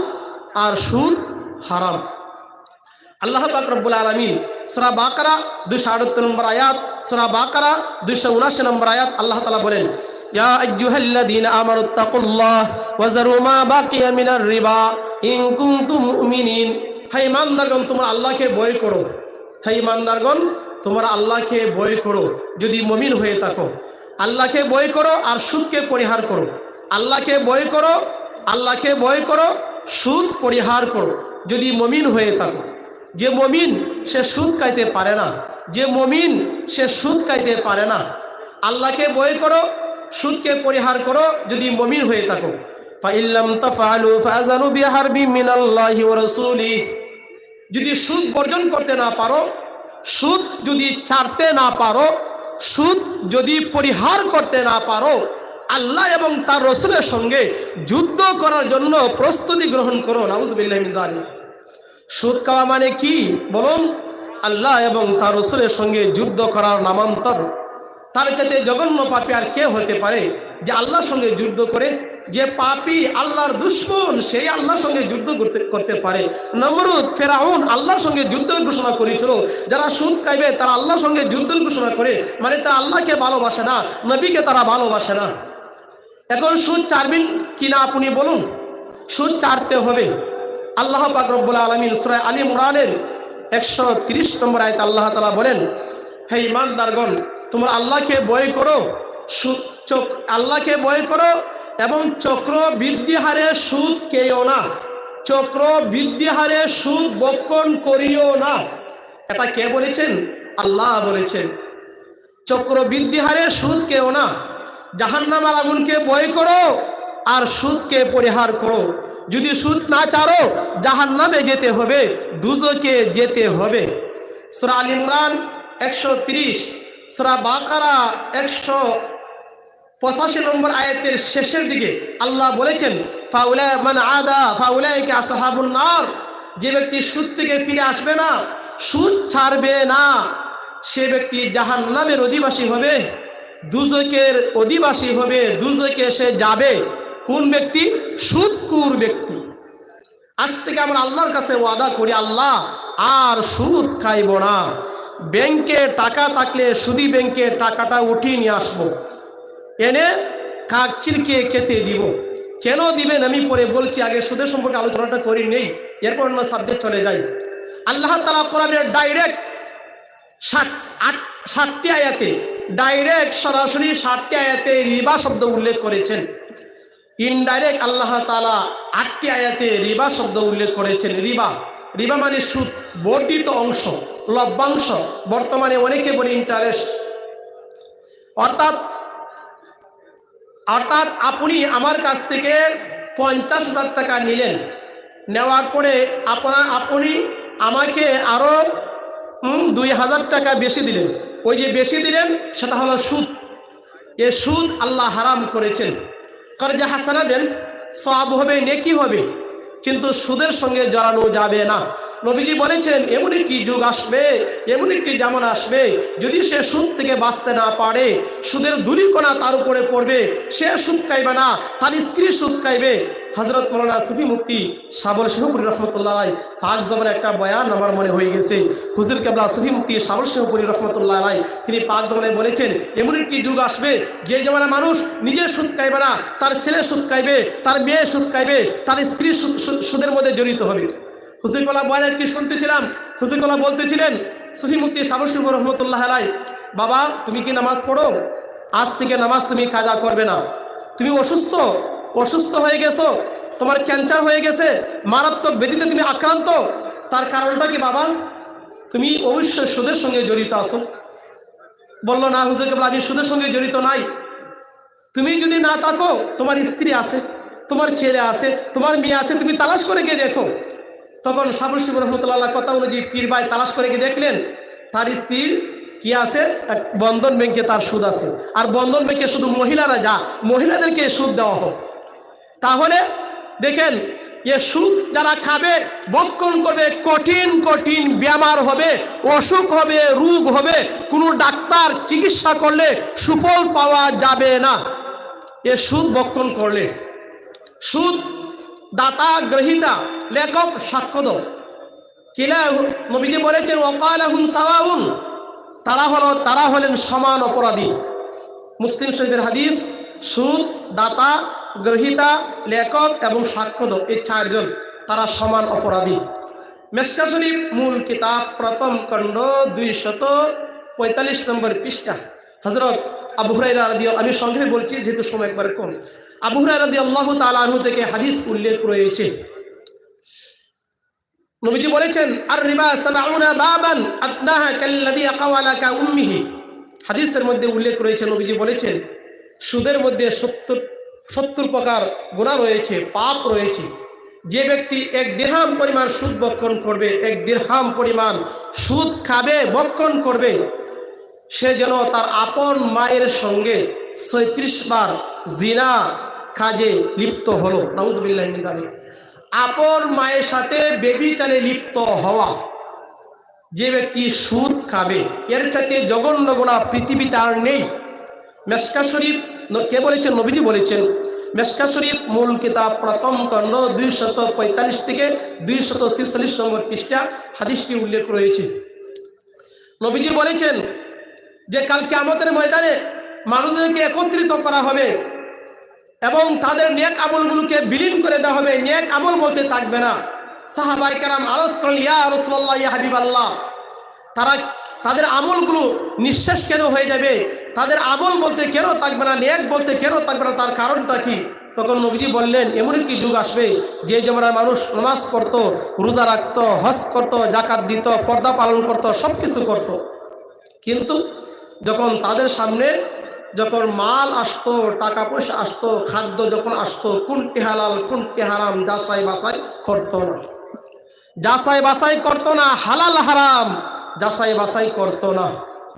আর সুদ হারাম। আল্লাহ পাক রব্বুল আলামিন সূরা বাকারা 278 নম্বর আয়াত, সূরা বাকারা 279 নম্বর আয়াত আল্লাহ তাআলা বলেন, ইয়া আইয়ুহাল্লাযীনা আমানুত্তাকুল্লাহ ওয়া যারু মা বাকিয়া মিনার রিবা ইন কুনতুম মুমিনিন। হে ঈমানদারগণ, তোমরা আল্লাহকে ভয় করো। হে ঈমানদারগণ, তোমরা আল্লাহকে ভয় করো যদি মুমিন হয়ে থাকো। আল্লাহকে ভয় করো আর সুদকে পরিহার করো। আল্লাহকে ভয় করো, আল্লাহকে ভয় করো, সুদ পরিহার করো যদি মুমিন হয়ে থাকো। যে মুমিন সে সুদ খাইতে পারে না, যে মুমিন সে সুদ খাইতে পারে না। আল্লাহকে ভয় করো, সুদকে পরিহার করো যদি মুমিন হয়ে থাকো। ফাইল্লাম তাফআলু ফাযানু বিহারবিন মিনাল্লাহি ওয়া রাসূলিহি। যদি সুদ বর্জন করতে না পারো, সুদ যদি ছাড়তে না পারো, সুদ যদি পরিহার করতে না পারো, আল্লাহ এবং তার রাসূলের সঙ্গে যুদ্ধ করার জন্য প্রস্তুতি গ্রহণ করো। নাউযুবিল্লাহি মিন যালিক। সুদ খাওয়া মানে কি বলুন? আল্লাহ এবং তার রাসূলের সঙ্গে যুদ্ধ করার নামান্তর। তার চাইতে জঘন্য পাপী আর কে হতে পারে যে আল্লাহর সঙ্গে যুদ্ধ করে? যে পাপী আল্লাহর দুশমন সেই আল্লাহর সঙ্গে যুদ্ধ করতে পারে। নমরুদ, ফেরাউন আল্লাহর সঙ্গে যুদ্ধ ঘোষণা করেছিল। যারা সুদ খাইবে তারা আল্লাহর সঙ্গে যুদ্ধ ঘোষণা করে, মানে তারা আল্লাহকে ভালোবাসে না, নবীকে তারা ভালোবাসে না। এখন সুদ ছাড়বেন কিনা আপনি বলুন? সুদ ছাড়তে হবে। আল্লাহ পাক রব্বুল আলামিন সূরা আলী ইমরানের 130 নম্বর আয়াতে আল্লাহ তাআলা বলেন, হে ঈমানদারগণ, তোমরা আল্লাহকে ভয় করো, আল্লাহকে ভয় করো এবং চক্র বৃদ্ধি হারে সুদ খেও না। চক্র বৃদ্ধি হারে সুদ বক্ষণ করিও না। এটা কে বলেছেন? আল্লাহ বলেছেন। চক্র বৃদ্ধি হারে সুদ খেও না। জাহান্নামের আগুনকে ভয় করো আর সুদকে পরিহার করো। যদি সুদ না ছাড়ো জাহান্নামে যেতে হবে, দুজকে যেতে হবে। সূরা আল ইমরান 130, সূরা বাকারা 185 নম্বর আয়াতের শেষের দিকে আল্লাহ বলেছেন, ফাউলা মান আদা ফাউলাইকা আসহাবুন নার। যে ব্যক্তি সুদ থেকে ফিরে আসবে না, সুদ ছাড়বে না, সে ব্যক্তি জাহান্নামের অধিবাসী হবে, দুজকের অধিবাসী হবে, দুজকে সে যাবে। কোন ব্যক্তি? সুদখোর ব্যক্তি। আজ থেকে আমরা আল্লাহর কাছে ওয়াদা করি, আল্লাহ আর সুদ খাইব না। ব্যাংকে টাকা থাকলে সুদি ব্যাংকে টাকাটা উঠিয়ে নিয়ে আসবো, এনে কাকচিরকে খেতে দিব। কেন দিবেন আমি পরে বলছি, আগে সুদের সম্পর্কে আলোচনাটা করি নেই, এরপর অন্য সাবজেক্ট চলে যাই। আল্লাহ তাআলা কোরআনের ডাইরেক্ট 60টি আয়াতে, ডাইরেক্ট সরাসরি 60টি আয়াতে রিবা শব্দ উল্লেখ করেছেন। ইনডাইরেক্ট আল্লাহ তাআলা 8টি আয়াতে রিবা শব্দ উল্লেখ করেছেন। রিবা মানে সুদ, বর্ধিত অংশ, লভ্যাংশ, বর্তমানে অনেকে বলে ইন্টারেস্ট। অর্থাৎ আপনি আমার কাছ থেকে 50,000 টাকা নিলেন, নেওয়ার পরে আপনি আমাকে আরো 2,000 টাকা বেশি দিলেন। ওই যে বেশি দিলেন সেটা হলো সুদ। এ সুদ আল্লাহ হারাম করেছেন। কর্জে হাসানা দেন, সওয়াব হবে, নেকি হবে, কিন্তু সুদের সঙ্গে জড়ানো যাবে না। নবীজি বলেছেন এমন একটি যুগ আসবে, এমন একটি জামানা আসবে, যদি সে সুদ থেকে বাঁচতে না পারে, সুদের ধূলিকণা তার উপরে পড়বে, সে সুদ খাইবে না, তার স্ত্রী সুদ খাইবে। হযরত মাওলানা সুফি মুফতি শাবল সিংহপুরী রহমতুল্লাহ আলাইহি পাক জবানে একটা বয়ান আমার মনে হয়ে গেছে। হুজুর কেবলা সুফি মুফতি শাবল সিংহপুরী রহমতুল্লাহ আলাইহি তিনি পাক জবানে বলেছেন এমন একটি যুগ আসবে যে জমানা মানুষ নিজে সুদ খাইবে না, তার ছেলে সুদ খাইবে, তার মেয়ে সুদ খাইবে, তার স্ত্রী সুদের মধ্যে জড়িত হবে। হুজুর কলা বয়ান কি শুনতেছিলাম, হুজুর কলা বলতেছিলেন সুফি মুফতি শাবল সিংহ রহমতুল্লাহ আলাইহি, বাবা তুমি কি নামাজ পড়ো? আজ থেকে নামাজ তুমি কাজা করবে না। তুমি অসুস্থ হয়ে গেছো, তোমার ক্যান্সার হয়ে গেছে, মারাত্মক ব্যাধিতে তুমি আক্রান্ত, তার কারণটা কি বাবা? তুমি অবশ্যই সুদের সঙ্গে জড়িত আছো। বললো না হুজুর কেবল আমি সুদের সঙ্গে জড়িত নাই। তুমি যদি না থাকো, তোমার স্ত্রী আছে, তোমার ছেলে আছে, তোমার মেয়ে আছে, তুমি তালাশ করে গিয়ে দেখো। তখন শাবল সিংহ রহমতুল্লাহ কথা অনুযায়ী পীর ভাই তালাশ করে গিয়ে দেখলেন তার স্ত্রীর কি আছে, বন্ধন ব্যাংকে তার সুদ আছে। আর বন্ধন ব্যাংকে শুধু মহিলারা মহিলাদেরকে সুদ দেওয়া হোক। তাহলে দেখেন এ সুদ যারা খাবে, বক্ষণ করবে, কঠিন কঠিন বেমার হবে, অসুখ হবে, রোগ হবে, কোনো ডাক্তার চিকিৎসা করলে সুফল পাওয়া যাবে না এ সুদ বক্ষণ করলে। সুদ দাতা গ্রহীতা লেখক সাক্ষ্য দাও কিলা নবীজি বলেছেন ওয়াকালাহুম সাওয়াউন, তারা হলেন সমান অপরাধী। মুসলিম শরীফের হাদিস। সুদ দাতা গ্রহীতা লেখক এবং সাক্ষ্য এই 4 জন তারা সমান অপরাধী। মেশকা শরীফ মূল কিতাব প্রথম খণ্ড 245 নম্বর পৃষ্ঠা হযরত আবু হুরায়রা রাদিয়াল্লাহু, আমি সংক্ষেপে বলছি যেহেতু সময় একবারে কম, আবু হুরায়রা রাদিয়াল্লাহু তাআলা আনহু থেকে হাদিস উল্লেখ রয়েছে। নবীজি বলেছেন আর রিবা 70 বাবান আদনাহা কাল্লাযী আকাওয়ালাকা উম্মিহি। হাদিসের মধ্যে উল্লেখ রয়েছে, নবীজি বলেছেন সুদের মধ্যে 70 প্রকার গুনাহ রয়েছে, পাপ রয়েছে। যে ব্যক্তি 1 দিরহাম পরিমাণ সুদ বক্ষণ করবে, 1 দিরহাম পরিমাণ সুদ খাবে, বক্ষণ করবে, সে যেন তার আপন মায়ের সঙ্গে 36 বার জিনা কাজে লিপ্ত হলো। নাউযুবিল্লাহি মিন যালিক। আপন মায়ের সাথে ব্যভিচারে লিপ্ত হওয়া। যে ব্যক্তি সুদ খাবে, এর চাইতে জঘন্য গুনাহ পৃথিবীতে আর নেই। মেশকা শরীফ কে বলেছেন? নবীজি বলেছেন। মেশকা শরীফ মূল কিতাব প্রথম খণ্ড 245 থেকে 246 নম্বর পৃষ্ঠা হাদিসটি উল্লেখ রয়েছে। নবীজি বলেছেন যে কাল কিয়ামতের ময়দানে মানুষদেরকে একত্রিত করা হবে এবং তাদের নেক আমলগুলোকে বিলীন করে দেওয়া হবে, নেক আমল বলতে থাকবে না। সাহাবায়ে কেরাম আরজ করলেন ইয়া রাসূলুল্লাহ, ইয়া হাবিবাল্লাহ, তাদের আমলগুলো নিঃশেষ কেন হয়ে যাবে? তাদের আমল বলতে কেন থাকবে না, নেক বলতে কেন থাকবে না, তার কারণটা কি? তখন নবীজি বললেন এমন একটি যুগ আসবে যে জমানায় মানুষ নামাজ পড়তো, রোজা রাখতো, হজ করতো, যাকাত দিত, পর্দা পালন করতো, সব কিছু করতো, কিন্তু যখন তাদের সামনে যখন মাল আসতো, টাকা পয়সা আসতো, খাদ্য যখন আসতো, কোনটি হালাল কোনটি হারাম যাচাই বাছাই করতো না, যাচাই বাছাই করতো না, হালাল হারাম যাচাই বাছাই করতো না,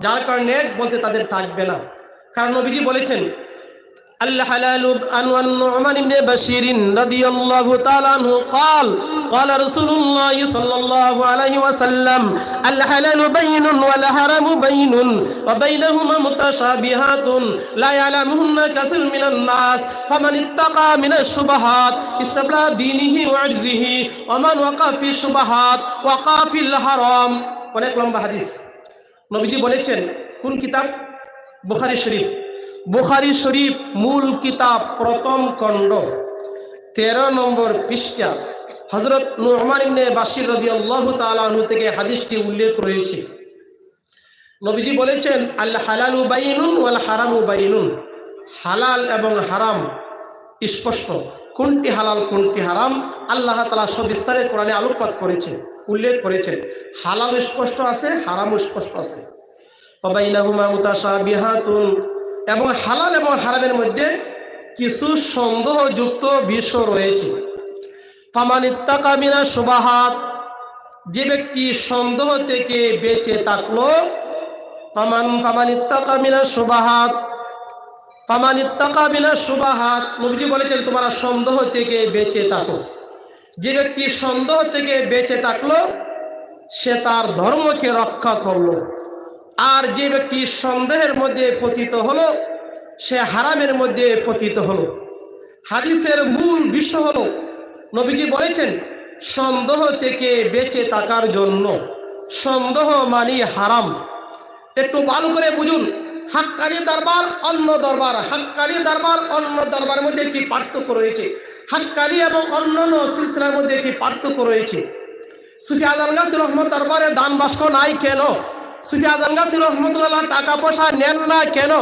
যার কারণে বলতে তাদের থাকবে না। কারণ নবীজি বলেছেন আল হালালু আন নু'মান ইবনে বাশির রাদিয়াল্লাহু তাআলা আনহু قال قال رسول الله صلى الله عليه وسلم الحلال بين والحرام بين وبينهما متشابهات لا يعلمهن كثير من الناس فمن اتقى من الشبهات استبرأ دينه وعرضه ومن وقع في الشبهات وقع في الحرام। অনেক লম্বা হাদিস। নবীজি বলেছেন কোন কিতাব? বুখারী শরীফ। বুখারী শরীফ মূল কিতাব প্রথম খণ্ড 13 নম্বর পৃষ্ঠা হযরত নু'মান ইবনে বাশির রাদিয়াল্লাহু তাআলা আনহু থেকে হাদিসটি উল্লেখ রয়েছে। নবীজি বলেছেন আল হালালু বাইনুন ওয়াল হারামু বাইনুন, হালাল এবং হারাম স্পষ্ট, কোনটি হালাল কোনটি হারাম আল্লাহ তাআলা সবিস্তারে কোরআনে আলোকপাত করেছে। উল্লেখ করেছেন। হালাল স্পষ্ট আছে, হারাম স্পষ্ট আছে। ওয়াবাইনাহুমা মুতাশাবিহাতুন, এবং হালাল এবং হারামের মধ্যে কিছু সন্দেহযুক্ত বিষয় রয়েছে। ফামানিত্তাকা মিনাশ শুবাহাত, যে ব্যক্তি সন্দেহ থেকে বেঁচে থাকলো, ফামানিত্তাকা মিনাশ শুবাহাত, ফামানিত্তাকা মিনাশ শুবাহাত, নবীজি বলেছেন তোমরা সন্দেহ থেকে বেঁচে থাকো। যে ব্যক্তি সন্দেহ থেকে বেঁচে থাকলো সে তার ধর্মকে রক্ষা করলো। আর যে ব্যক্তি সন্দেহের মধ্যে পতিত হলো সে হারামের মধ্যে পতিত হলো। হাদিসের মূল বিষয় হলো নবীজি বলেছেন সন্দেহ থেকে বেঁচে থাকার জন্য। সন্দেহ মানে হারাম। একটু ভালো করে বুঝুন, হাক্কানি দরবার অন্য দরবার, হাক্কানি দরবার অন্য দরবারের মধ্যে কি পার্থক্য রয়েছে? হাক্কানি এবং অন্যান্য সিলসিলার মধ্যে কি পার্থক্য রয়েছে? সুফি আজম গাছী রহমত দরবারে দান বাস্ক নাই কেন? সুফি আজম গাছী রহমতুল্লাহ টাকা পয়সা নেন না কেন?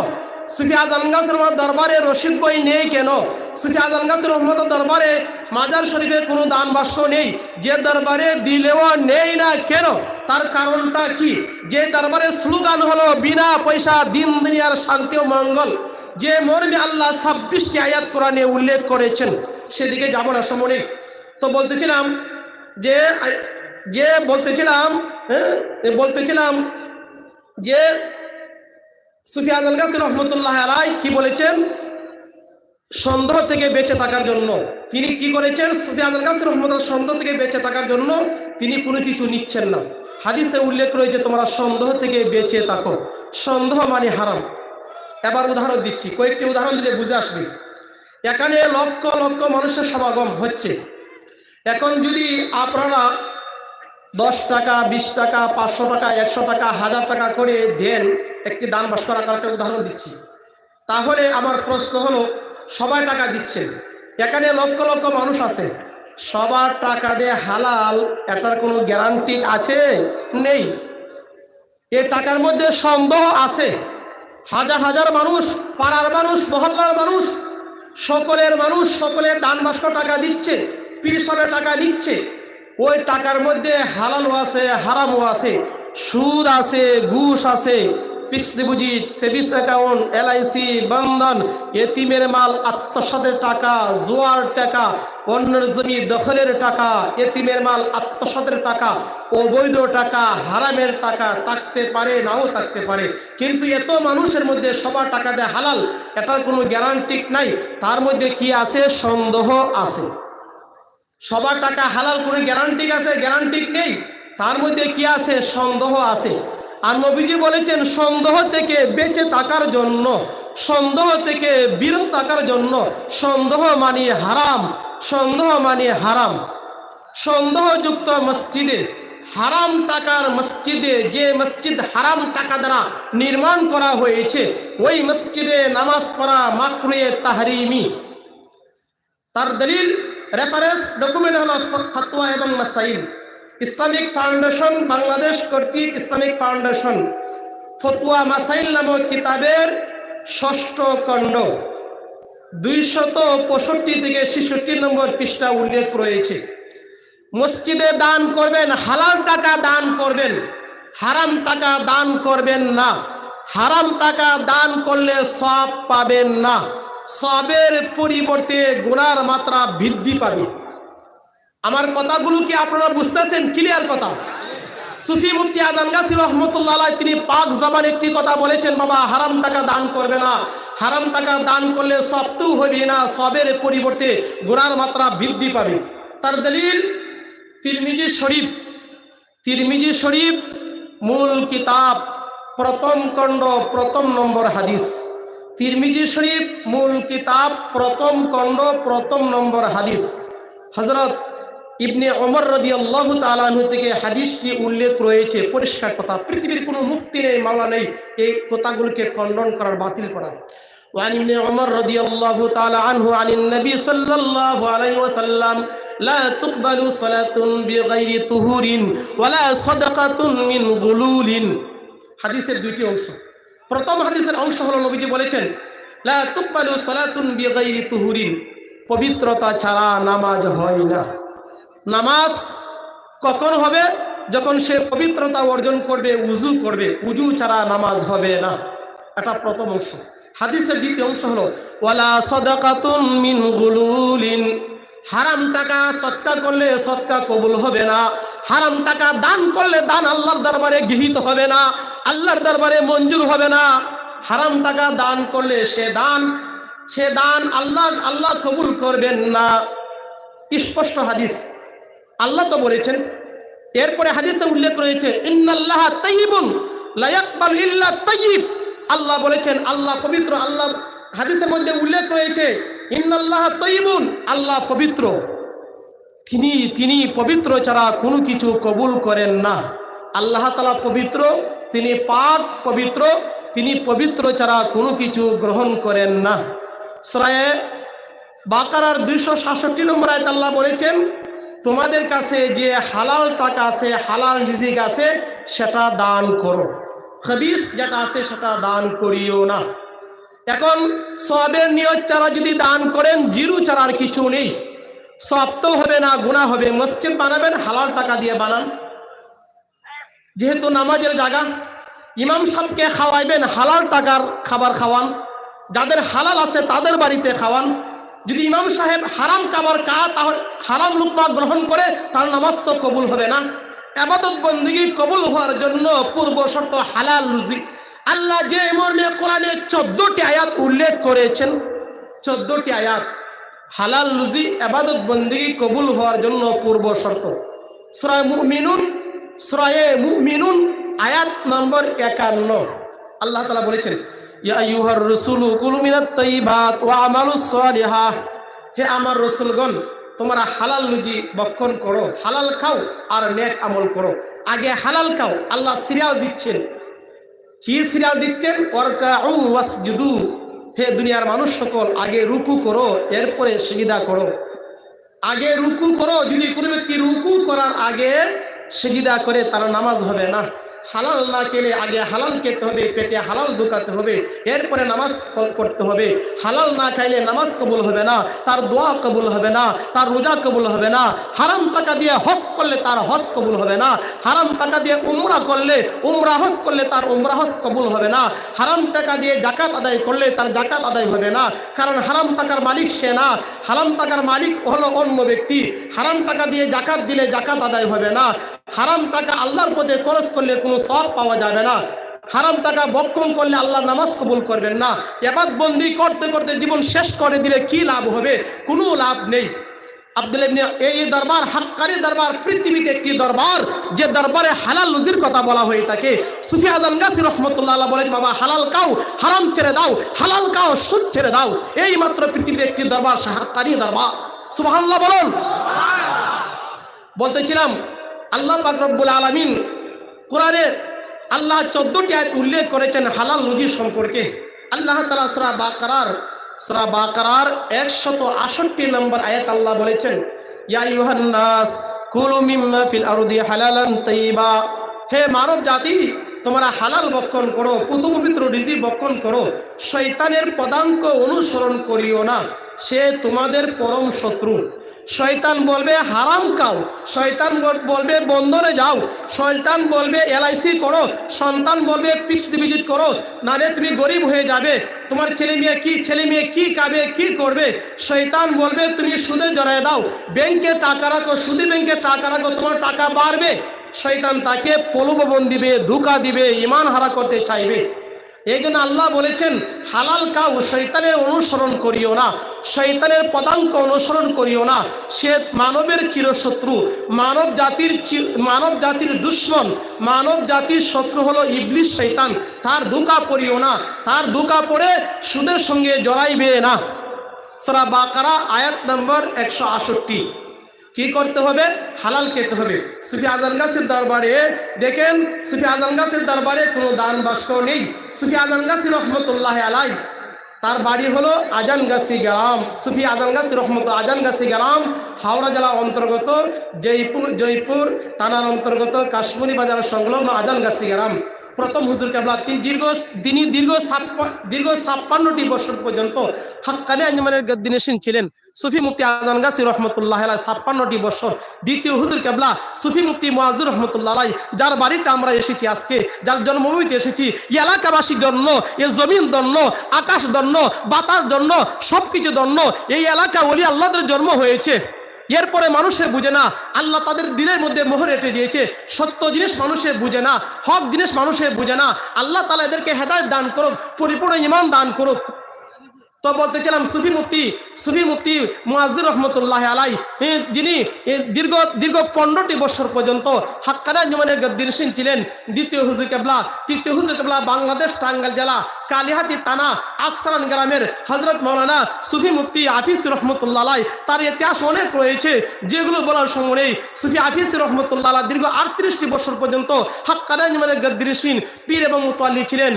সুফি আজম গাছী রহমত দরবারে রশিদ বই নেই কেন? সুফি আজম গাছী রহমত দরবারে মাজার শরীফে কোনো দান বাস্ক নেই, যে দরবারে দিলেও নেই না কেন? তার কারণটা কি? যে দরবারে স্লোগান হলো বিনা পয়সা দিন দুনিয়ার শান্তি ও মঙ্গল, যে মর্মে আল্লাহ 26টি আয়াত কোরআনে উল্লেখ করেছেন, সেদিকে যাব না সময়। তো বলতেছিলাম যে সুফি আজম গাছী রহমতুল্লাহ আলাইহি কি বলেছেন? সন্দেহ থেকে বেঁচে থাকার জন্য তিনি কি করেছেন? সুফি আজম গাছী রহমতুল্লাহ সন্দেহ থেকে বেঁচে থাকার জন্য তিনি কোনো কিছু নিচ্ছেন না। হাদিসে উল্লেখ রয়েছে তোমরা সন্দেহ থেকে বেঁচে থাকো। সন্দেহ মানে হারাম। এবার উদাহরণ দিচ্ছি, কয়েকটি উদাহরণ দিলে বুঝে আসবে। এখানে লক্ষ লক্ষ মানুষের সমাগম হচ্ছে। এখন যদি আপনারা 10 টাকা, 20 টাকা, 500 টাকা, 100 টাকা, 1000 টাকা করে দেন, একটি দান বাস্ক রাখার একটা উদাহরণ দিচ্ছি, তাহলে আমার প্রশ্ন হলো সবাই টাকা দিচ্ছেন, এখানে লক্ষ লক্ষ মানুষ আছে, সবার টাকা দিয়ে হালাল এটার কোনো গ্যারান্টি আছে? নেই। এই টাকার মধ্যে সন্দেহ আছে। হাজার হাজার মানুষ, পাড়ার মানুষ, মহল্লার মানুষ, সকলে দান বাস্ক টাকা দিচ্ছে, পীর সাহেবের টাকা নিচ্ছে। ওই টাকার মধ্যে হালালও আছে, হারামও আছে, সুদ আছে, ঘুষ আছে, পিছলি বুঝি, সেভিংস অ্যাকাউন্ট, LIC, বন্ধন, এতিমের মাল আত্মসাতের টাকা, জোয়ার টাকা, অন্যের জমি দখলের টাকা, এতিমের মাল আত্মসাতের টাকা, অবৈধ টাকা, হারামের টাকা থাকতে পারে, নাও থাকতে পারে। কিন্তু এত মানুষের মধ্যে সবার টাকা দেয় হালাল, এটার কোনো গ্যারান্টি নাই। তার মধ্যে কি আছে? সন্দেহ আছে। সবার টাকা হালাল কোনো গ্যারান্টি আছে? গ্যারান্টি নেই। তার মধ্যে কি আছে? সন্দেহ আছে। আর নবীজি বলেছেন সন্দেহ থেকে বেঁচে থাকার জন্য, সন্দেহ থেকে বিরত থাকার জন্য। সন্দেহ মানে হারাম, সন্দেহ মানে হারাম। সন্দেহযুক্ত মসজিদে, হারাম টাকার মসজিদে, যে মসজিদ হারাম টাকা দ্বারা নির্মাণ করা হয়েছে, ওই মসজিদে নামাজ পড়া মাকরুহে তাহরিমি। তার দলিল, রেফারেন্স ডকুমেন্ট হলো ফতোয়া এবং মাসাইল, ইসলামিক ফাউন্ডেশন বাংলাদেশ কর্তৃক ইসলামিক ফাউন্ডেশন ফতোয়া মাসাইল নামক কিতাবের 6ষ্ঠ খণ্ড 265 থেকে 66 নম্বর পৃষ্ঠা উল্লেখ রয়েছে। মসজিদে দান করবেন, হালাল টাকা দান করবেন, হারাম টাকা দান করবেন না। হারাম টাকা দান করলে সওয়াব পাবেন না, সওয়াবের পরিবর্তে গুনার মাত্রা বৃদ্ধি পাবে। আমার কথাগুলো কি আপনারা বুঝতেছেন? ক্লিয়ার কথা। সুফি মুফতি আজম গাছী রহমতুল্লাহ আলাইহি তিনি পাক জবান একটি কথা বলেছেন, বাবা হারাম টাকা দান করবে না, হারাম টাকা দান করলে সওয়াব তো হবে না, সওয়াবের পরিবর্তে গুনার মাত্রা বৃদ্ধি পাবে। তার দলিল তিরমিজি শরীফ মূল কিতাব, প্রথম খণ্ড 1ম নম্বর হাদিস। তিরমিজি শরীফ মূল কিতাব, প্রথম খণ্ড 1ম নম্বর হাদিস। হযরত ইবনে ওমর রাদিয়াল্লাহু তাআলা আনহু থেকে হাদিসটি উল্লেখ রয়েছে। পরিষ্কার কথা, পৃথিবীর কোনো মুফতি নেই, মাওলা নেই এই কথাগুলোকে খণ্ডন করার, বাতিল করার। وعن ابن عمر رضي الله تعالى عنه عن النبي صلى الله عليه وسلم لا تقبل صلاة بغير طهور ولا صدقة من غلول। হাদিসের দুইটি অংশ। প্রথম হাদিসের অংশ হলো নবীজি বলেছেন লা তুকবালু সালাতুন বিগাইরি তুহুরিন, পবিত্রতা ছাড়া নামাজ হয় না। নামাজ কখন হবে? যখন সে পবিত্রতা অর্জন করবে, উজু করবে। উজু ছাড়া নামাজ হবে না। এটা প্রথম অংশ। হাদিসের দ্বিতীয় অংশ হলো ওয়ালা সাদাকাতুন মিন গুলুলিন, হারাম টাকা সদকা করলে সদকা কবুল হবে না। হারাম টাকা দান করলে দান আল্লাহর দরবারে গৃহীত হবে না, আল্লাহর দরবারে মঞ্জুর হবে না। হারাম টাকা দান করলে সে দান আল্লাহ কবুল করবেন না। স্পষ্ট হাদিস, আল্লাহ তো বলেছেন। এরপরে হাদিসে উল্লেখ রয়েছে ইন্নাল্লাহা তাইয়িবুন লা ইয়াকবালু ইল্লা তাইয়িব, আল্লাহ বলেছেন আল্লাহ পবিত্র। আল্লাহ হাদিসের মধ্যে উল্লেখ রয়েছে ইন্নাল্লাহা তাইয়িবুন, আল্লাহ পবিত্র। তিনি পবিত্র ছাড়া কোনো কিছু কবুল করেন না। আল্লাহ তাআলা পবিত্র, তিনি পাক পবিত্র, তিনি পবিত্র ছাড়া কোনো কিছু গ্রহণ করেন না। সূরা বাকারার 266 নম্বর আয়াতে আল্লাহ বলেছেন তোমাদের কাছে যে হালাল টাকা আছে, হালাল রিজিক আছে, সেটা দান করো, খবিস যেটা আছে সেটা দান করিও না। এখন সওয়াবের নিয়ত ছাড়া যদি দান করেন, জিরু ছাড়ার কিছু নেই, সওয়াব তো হবে না, গুনাহ হবে। মসজিদ বানাবেন, হালাল টাকা দিয়ে বানান, যেহেতু নামাজের জায়গা। ইমাম সাহেবকে খাওয়াইবেন, হালাল টাকার খাবার খাওয়ান, যাদের হালাল আছে তাদের বাড়িতে খাওয়ান। যদি ইমাম সাহেব হারাম খাবার খায়, তাহলে হারাম লুকমা গ্রহণ করে, তার নামাজ তো কবুল হবে না। ইবাদত বন্দেগী কবুল হওয়ার জন্য পূর্ব শর্ত হালাল রুজি। আল্লাহ যে মর্মে কোরআনে 14টি আয়াত উল্লেখ করেছেন, 14টি আয়াত হালাল রুজি ইবাদত বন্দেগী কবুল হওয়ার জন্য পূর্ব শর্ত। সূরা মুমিনুন আয়াত নম্বর 51 আল্লাহ তাআলা বলেছেন ইয়া আইয়ুহার রাসূলু কুলু মিনাত তাইয়িবাত ওয়া আমালুস সালিহাহ, হে আমার রাসূলগণ তোমরা হালাল রুজি ভক্ষণ করো, হালাল খাও আর নেক আমল করো। আগে হালাল খাও, আল্লাহ সিরিয়াল দিচ্ছেন। কি সিরিয়াল দিচ্ছেন? ওয়ারকাউ ওয়াসজুদু, হে দুনিয়ার মানুষ সকল আগে রুকু করো, এরপরে সিজদা করো। আগে রুকু করো। যদি কোনো ব্যক্তি রুকু করার আগে সিজদা করে, তার নামাজ হবে না। হালাল না খেলে আগে হালাল খেতে হবে, পেটে হালাল ঢুকাতে হবে, এরপরে নামাজ পড়তে হবে। হালাল না খাইলে নামাজ কবুল হবে না, তার দোয়া কবুল হবে না, তার রোজা কবুল হবে না। হারাম টাকা দিয়ে হজ করলে তার হজ কবুল হবে না। হারাম টাকা দিয়ে উমরা করলে, উমরা হজ করলে তার উমরা হজ কবুল হবে না। হারাম টাকা দিয়ে যাকাত আদায় করলে তার যাকাত আদায় হবে না, কারণ হারাম টাকার মালিক সে না, হারাম টাকার মালিক হলো অন্য ব্যক্তি। হারাম টাকা দিয়ে যাকাত দিলে যাকাত আদায় হবে না। হারাম টাকা আল্লাহর পথে খরচ করলে কোনো সওয়াব পাওয়া যাবে না। হারাম টাকা ভক্ষণ করলে আল্লাহ নামাজ কবুল করবেন না। ইবাদত বন্দি করতে করতে জীবন শেষ করে দিলে কি লাভ হবে? কোনো লাভ নেই। আব্দুল্লাহ ইবনে এই দরবার হক্কানি দরবার, পৃথিবীতে একটি দরবার যে দরবারে হালাল রুজির কথা বলা হয়ে থাকে। সুফি আজম গাছি রহমতুল্লাহ আলাইহি বলেন বাবা হালাল খাও, হারাম ছেড়ে দাও, হালাল খাও, সুদ ছেড়ে দাও। এই মাত্র পৃথিবীতে একটি দরবার, হক্কানি দরবার। সুবহানাল্লাহ বলুন। বলতেছিলাম আল্লাহ পাক রব্বুল আলামিন কোরআনে আল্লাহ 14টি আয়াত উল্লেখ করেছেন হালাল রুজি সম্পর্কে। আল্লাহ তাআলা সূরা বাকারার 168 নম্বর আয়াত আল্লাহ বলেছেন ইয়া আইয়ুহান নাস কুলু মিম্মা ফিল আরদি হালালান তাইয়্যিবা, হে মানব জাতি তোমরা হালাল ভক্ষণ করো, পবিত্র রিজিক ভক্ষণ করো। শয়তানের পদাঙ্ক অনুসরণ করিও না, সে তোমাদের পরম শত্রু। শয়তান বলবে হারাম খাও, শয়তান বলবে বন্ধনে যাও, শয়তান বলবে LIC করো, সন্তান বলবে ফিক্সড ডিপোজিট করো, নালে তুমি গরিব হয়ে যাবে, তোমার ছেলে মেয়ে কি খাবে, কি করবে। শয়তান বলবে তুমি সুদে জড়ায় দাও, ব্যাংকে টাকা রাখো, সুদে ব্যাংকে টাকা রাখো, তোমার টাকা বাড়বে। শয়তান তাকে প্রলোভন দিবে, ধোঁকা দিবে, ঈমান হারা করতে চাইবে। এই জন্য আল্লাহ বলেছেন হালাল খাও, শয়তানের অনুসরণ করিও না, শয়তানের পদাঙ্ক অনুসরণ করিও না। সে মানবের চিরশত্রু, মানব জাতির দুশ্মন, মানব জাতির শত্রু হলো ইবলিস শয়তান। তার ধোঁকা পড়িও না, তার ধোঁকা পড়ে সুদের সঙ্গে জড়াইবে না। সূরা বাকারা আয়াত নম্বর 168। কি করতে হবে? হালাল খেতে হবে। সুফি আজম গাছির দরবারে দেখেন, সুফি আজম গাছির দরবারে কোনো দান বাস্ক নেই। সুফি আজম গাছি রহমতুল্লাহ আলাই, তার বাড়ি হলো আজানগাছি গ্রাম। সুফি আজম গাছি রহমতুল্লাহ আজানগাছি গ্রাম হাওড়া জেলা অন্তর্গত, জয়পুর থানার অন্তর্গত কাশমুনি বাজার সংলগ্ন আজানগাছি গ্রাম। প্রথম হুজুর কেবলা তিনি দীর্ঘ 56টি বছর পর্যন্ত হাক্কানি আঞ্জুমানের গদ্দিনশীন ছিলেন। সুফি মুফতি আজান গাছি রহমতুল্লাহ আলাইহি 56টি বছর। দ্বিতীয় হুজুর কেবলা সুফি মুফতি মুআজ্জর রহমতুল্লাহ আলাইহি, যার বাড়িতে আমরা এসেছি আজকে, যার জন্মভূমিতে এসেছি, এই এলাকাবাসীর জন্য, এই জমিন জন্য, আকাশ জন্য, বাতাস জন্য, সবকিছু জন্য এই এলাকা ওলি আল্লাহদের জন্ম হয়েছে। এরপরে মানুষে বুঝে না, আল্লাহ তাদের দিলের মধ্যে মোহর এঁটে দিয়েছে। সত্য জিনিস মানুষে বুঝে না, হক জিনিস মানুষে বুঝে না। আল্লাহ তাআলা এদেরকে হেদায়েত দান করুক, পরিপূর্ণ ঈমান দান করুক। তো বলতেছিলাম সুফি মুফতি মুআজ্জর রহমতুল্লাহ আলাইহি, যিনি দীর্ঘ 15টি বছর পর্যন্ত হাক্কানি আঞ্জুমানের গদ্দিনশীন ছিলেন। তৃতীয় হুজুর কেবলা বাংলাদেশ টাঙ্গাইল জেলা কালিহাতি থানা আকসারান গ্রামের হযরত মাওলানা সুফি মুফতি আফিস রহমতুল্লাহ আলাইহি। তার ইতিহাস অনেক রয়েছে, যেগুলো বলার সময় নেই। সুফি আফিস রহমতুল্লাহ আলাইহি দীর্ঘ 38টি বছর পর্যন্ত হাক্কানি আঞ্জুমানের গদ্দিনশীন পীর এবং মুতাল্লি ছিলেন।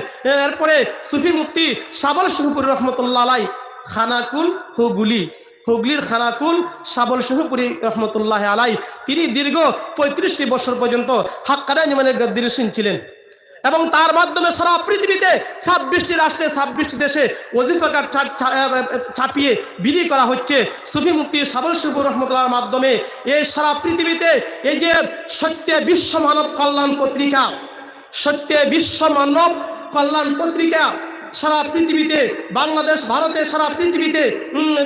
এরপরে সুফি মুফতি শাবল সিংহপুরী রহমতুল্লাহ আলাইহি, খানাকুল হুগলির খানাকুল শাবল সিংহপুরী রহমতুল্লাহ আলাইহি, তিনি দীর্ঘ 35টি বছর পর্যন্ত হাক্কানি আঞ্জুমানের গদ্দিনশীন ছিলেন। এবং তার মাধ্যমে সারা পৃথিবীতে 26টি রাষ্ট্রে 26টি দেশে ওজিফা কার্ড ছাপিয়ে বিলি করা হচ্ছে। সুফি মুফতি শাবল সিংহপুরী রহমতুল্লাহর মাধ্যমে এই সারা পৃথিবীতে এই যে সত্যে বিশ্ব মানব কল্যাণ পত্রিকা সারা পৃথিবীতে, বাংলাদেশ ভারতে সারা পৃথিবীতে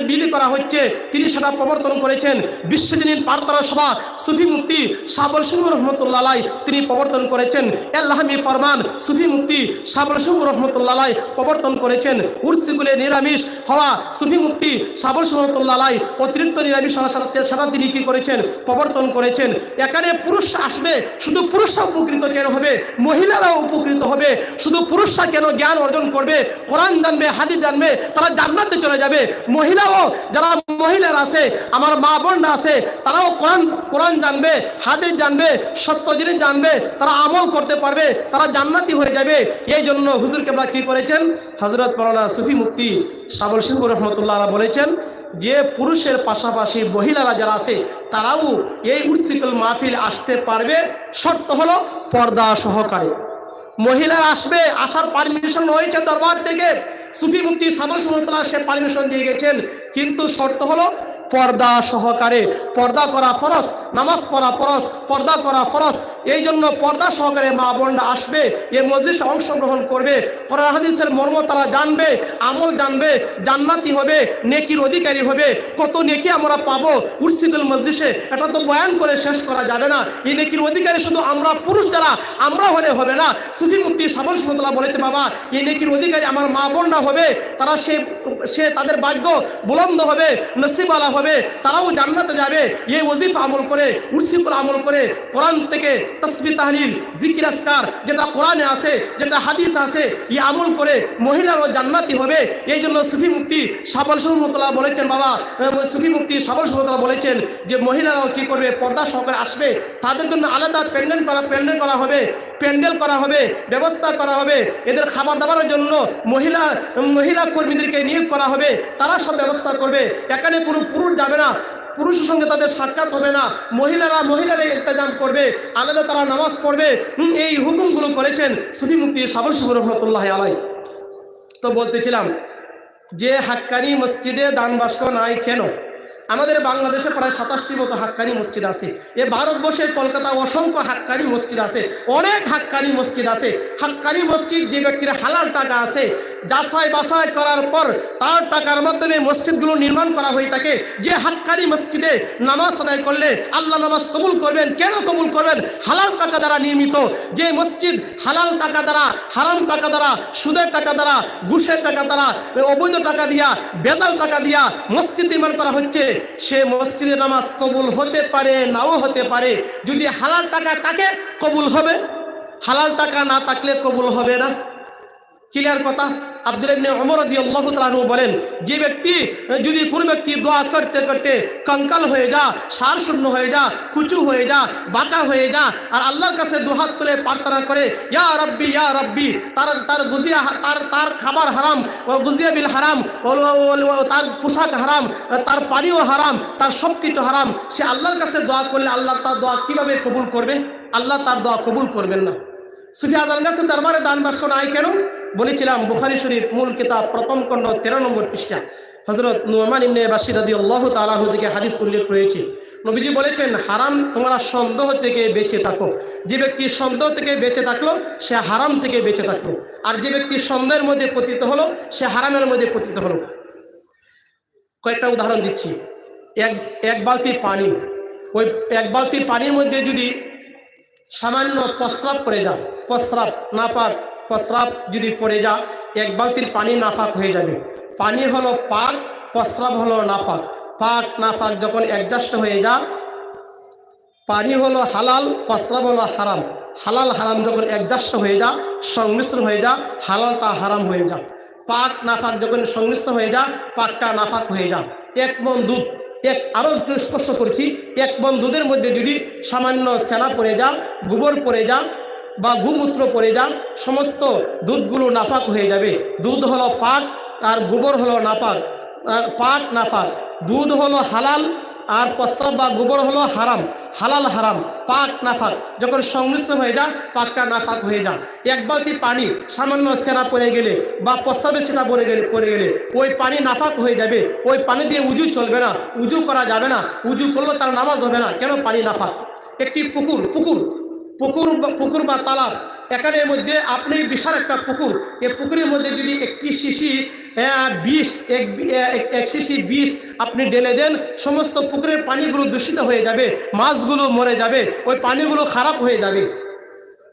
বিলি করা হচ্ছে। তিনি সেটা প্রবর্তন করেছেন। বিশ্বজনীন প্রার্থনা সভা সুফি মুফতি শাবল সিংহপুরী রহমতুল্লাহ আলাইহি তিনি প্রবর্তন করেছেন। এল্লাহমি ফরমান সুফি মুফতি শাবল সিংহপুরী রহমতুল্লাহ আলাইহি প্রবর্তন করেছেন। উর্সিগুলে নিরামিষ হওয়া সুফি মুফতি শাবল সিংহপুরী রহমতুল্লাহ আলাইহি অতিরিক্ত নিরামিষ সারা তিনি কি করেছেন? প্রবর্তন করেছেন। এখানে পুরুষ আসবে, শুধু পুরুষরা উপকৃত কেন হবে? মহিলারাও উপকৃত হবে। শুধু পুরুষরা কেন জ্ঞান অর্জন করবে, কোরআন জানবে, হাদিস জানবে, তারা জান্নাতে চলে যাবে। মহিলাও, যারা মহিলারা আছে, আমার মা বোনরা আছে, তারাও কোরআন জানবে, হাদিস জানবে, সত্য জিনিস জানবে, তারা আমল করতে পারবে, তারা জান্নাতি হয়ে যাবে। এই জন্য হুজুর কেবলা কি করেছেন? হযরত মাওলানা সুফি মুফতি শাবল সিংহপুরী রহমতুল্লাহ আলাইহি বলেছেন যে পুরুষের পাশাপাশি মহিলারা যারা আছে তারাও এই উর্সিকুল মাহফিল আসতে পারবে, শর্ত হলো পর্দা সহকারে। মহিলারা আসবে, আসার পারমিশন রয়েছে দরবার থেকে। সুফি মুফতি শাবল সিংহপুরী রহমতুল্লাহ সে পারমিশন দিয়ে গেছেন, কিন্তু শর্ত হলো পর্দা সহকারে। পর্দা করা ফরজ, নামাজ পড়া ফরজ, পর্দা করা ফরজ। এই জন্য পর্দা সহকারে মা বোনরা আসবে, এই মজলিসে অংশগ্রহণ করবে, কোরআন হাদিসের মর্ম তারা জানবে, আমল জানবে, জান্নাতি হবে, নেকির অধিকারী হবে। কত নেকি আমরা পাবো উর্সিকুল মজলিসে, এটা তো বয়ান করে শেষ করা যাবে না। এই নেকির অধিকারী শুধু আমরা পুরুষ যারা আমরা হলে হবে না। সুফি মুফতি শাবল সিংহপুরী রহমতুল্লাহ বলেছে, বাবা এই নেকির অধিকারী আমার মা বোনরা হবে, তারা সে তাদের ভাগ্য বুলন্দ হবে, নসিবওয়ালা হবে, তারাও জান্নাতে যাবে। এই ওজিফা আমল করে, উর্সিকুল আমল করে, কোরআন থেকে তাসবিহ তাহলিল জিকির আজকার যেটা কোরআনে আছে, যেটা হাদিস আছে, এই আমল করে মহিলারাও জান্নাতি হবে। এই জন্য সুফি মুফতি শাবল সিংহপুরী রহমতুল্লাহ বলেছেন, বাবা সুফি মুফতি শাবল সিংহপুরী রহমতুল্লাহ বলেছেন যে মহিলারাও কি করবে? পর্দা সহকারে আসবে। তাদের জন্য আলাদা প্যান্ডেল করা হবে, ব্যবস্থা করা হবে। এদের খাবার দাবারের জন্য মহিলা কর্মীদেরকে নিয়োগ করা হবে, তারা সব ব্যবস্থা করবে। এখানে কোনো পুরুষ যাবে না, পুরুষের সঙ্গে তাদের সাক্ষাৎ হবে না, মহিলারা ইন্তজাম করবে, আলাদা তারা নামাজ পড়বে। এই হুকুমগুলো করেছেন সুফি মুফতি শাবল সিংহপুরী রহমতুল্লাহ আলাইহি। তো বলতেছিলাম যে হাক্কানি মসজিদে দান বাক্স নাই কেন? আমাদের বাংলাদেশে প্রায় 27টির মতো হাক্কানি মসজিদ আছে। এ ভারতবর্ষে কলকাতা অসংখ্য হাক্কানি মসজিদ আছে, অনেক হাক্কানি মসজিদ আছে। হাক্কানি মসজিদ যে ব্যক্তির হালাল টাকা আছে, যাচাই বাছাই করার পর তার টাকার মাধ্যমে মসজিদগুলো নির্মাণ করা হয়ে থাকে। যে হাক্কানি মসজিদে নামাজ আদায় করলে আল্লাহ নামাজ কবুল করবেন। কেন কবুল করবেন? হালাল টাকা দ্বারা নির্মিত। যে মসজিদ হালাল টাকা দ্বারা, হারাম টাকা দ্বারা, সুদের টাকা দ্বারা, ঘুষের টাকা দ্বারা, অবৈধ টাকা দিয়া, বেজাল টাকা দিয়া মসজিদ নির্মাণ করা হচ্ছে, সে মসজিদে নামাজ কবুল হতে পারে, নাও হতে পারে। যদি হালাল টাকা থাকে কবুল হবে, হালাল টাকা না থাকলে কবুল হবে না। ক্লিয়ার কথা? আব্দুল্লাহ ইবনে ওমর রাদিয়াল্লাহু তাআলা আনহু বলেন, যে ব্যক্তি যদি কোনো ব্যক্তি দোয়া করতে করতে কঙ্কাল হয়ে যা, সার শূন্য হয়ে যা, কুচু হয়ে যা, বাঁকা হয়ে যা, আর আল্লাহর কাছে দুহাত তুলে প্রার্থনা করে ইয়া রাব্বি ইয়া রাব্বি, তার বুঝিয়া তার খাবার হারাম, বুঝিয়া বিল হারাম, তার পোশাক হারাম, তার পানিও হারাম, তার সব কিছু হারাম, সে আল্লাহর কাছে দোয়া করলে আল্লাহ তার দোয়া কিভাবে কবুল করবে? আল্লাহ তার দোয়া কবুল করবেন না। সুফি আজম গাছের দরবারে দান বাক্স নাই কেন? বলেছিলাম বুখারী শরীফ মূল কিতাব প্রথম খণ্ড 13 নম্বর পৃষ্ঠা হযরত নুমান ইবনে বাশির রাদিয়াল্লাহু তাআলা থেকে হাদিস উল্লেখ রয়েছে। নবীজি বলেছেন, হারাম তোমরা সন্দেহ থেকে বেঁচে থাকো। যে ব্যক্তি সন্দেহ থেকে বেঁচে থাকলো সে হারাম থেকে বেঁচে থাকলো, আর যে ব্যক্তি সন্দেহের মধ্যে পতিত হলো সে হারামের মধ্যে পতিত হলো। কয়েকটা উদাহরণ দিচ্ছি। এক বালতি পানি, ওই এক বালতি পানির মধ্যে যদি সামান্য প্রস্রাব পড়ে যায়, প্রস্রাব নাপাক প্রস্রাব যদি পড়ে যায়, এক বালতির পানি নাপাক হয়ে যাবে। পানি হলো পাক, প্রস্রাব হলো নাপাক। পাক নাপাক যখন অ্যাডজাস্ট হয়ে যায়, পানি হলো হালাল, প্রস্রাব হলো হারাম। হালাল হারাম যখন অ্যাডজাস্ট হয়ে যায়, সংমিশ্রণ হয়ে যায়, হালালটা হারাম হয়ে যায়। পাক নাপাক যখন সংমিশ্রণ হয়ে যায়, পাকটা নাপাক হয়ে যায়। এক মণ দুধ, আরও একটু স্পষ্ট করছি, এক মণ দুধের মধ্যে যদি সামান্য সেনা পড়ে যায়, গোবর পড়ে যায় বা গোমূত্র পড়ে যায়, সমস্ত দুধগুলো নাপাক হয়ে যাবে। দুধ হলো পাক আর গোবর হলো নাপাক। পাক নাপাক, দুধ হলো হালাল আর প্রস্রাব বা গোবর হলো হারাম। হালাল হারাম, পাক নাপাক যখন সংমিশ্রণ হয়ে যায়, পাকটা নাপাক হয়ে যায়। এক বালতি পানি সামান্য সেনা পড়ে গেলে বা প্রস্রাবের সেনা পড়ে গেলে ওই পানি নাপাক হয়ে যাবে। ওই পানি দিয়ে উজু চলবে না, উজু করা যাবে না, উজু করলেও তার নামাজ হবে না। কেন? পানি নাপাক। একটি পুকুর বা তালাব, এখানের মধ্যে আপনি বিশাল একটা পুকুর, এই পুকুরের মধ্যে যদি একটি শিশি এক শিশি বিষ আপনি ঢেলে দেন, সমস্ত পুকুরের পানিগুলো দূষিত হয়ে যাবে, মাছগুলো মরে যাবে, ওই পানিগুলো খারাপ হয়ে যাবে।